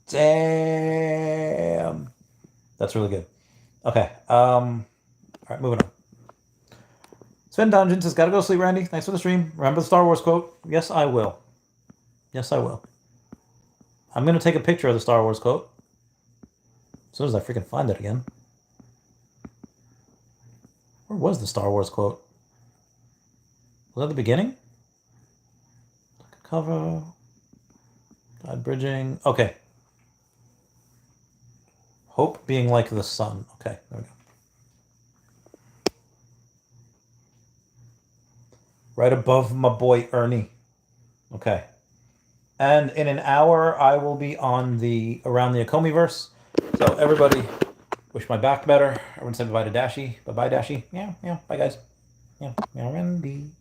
Damn. That's really good. Okay. All right, moving on. Sven Dungeon says, gotta go sleep, Randy. Thanks for the stream. Remember the Star Wars quote? Yes, I will. Yes, I will. I'm going to take a picture of the Star Wars quote. As soon as I freaking find it again. Where was the Star Wars quote? Was that the beginning? Cover. Guide bridging. Okay. Hope being like the sun. Okay, there we go. Right above my boy Ernie. Okay. And in an hour, I will be on around the Akomiverse. So everybody, wish my back better. Everyone say bye to Dashie. Bye-bye, Dashie. Yeah, bye, guys. Yeah, Randy.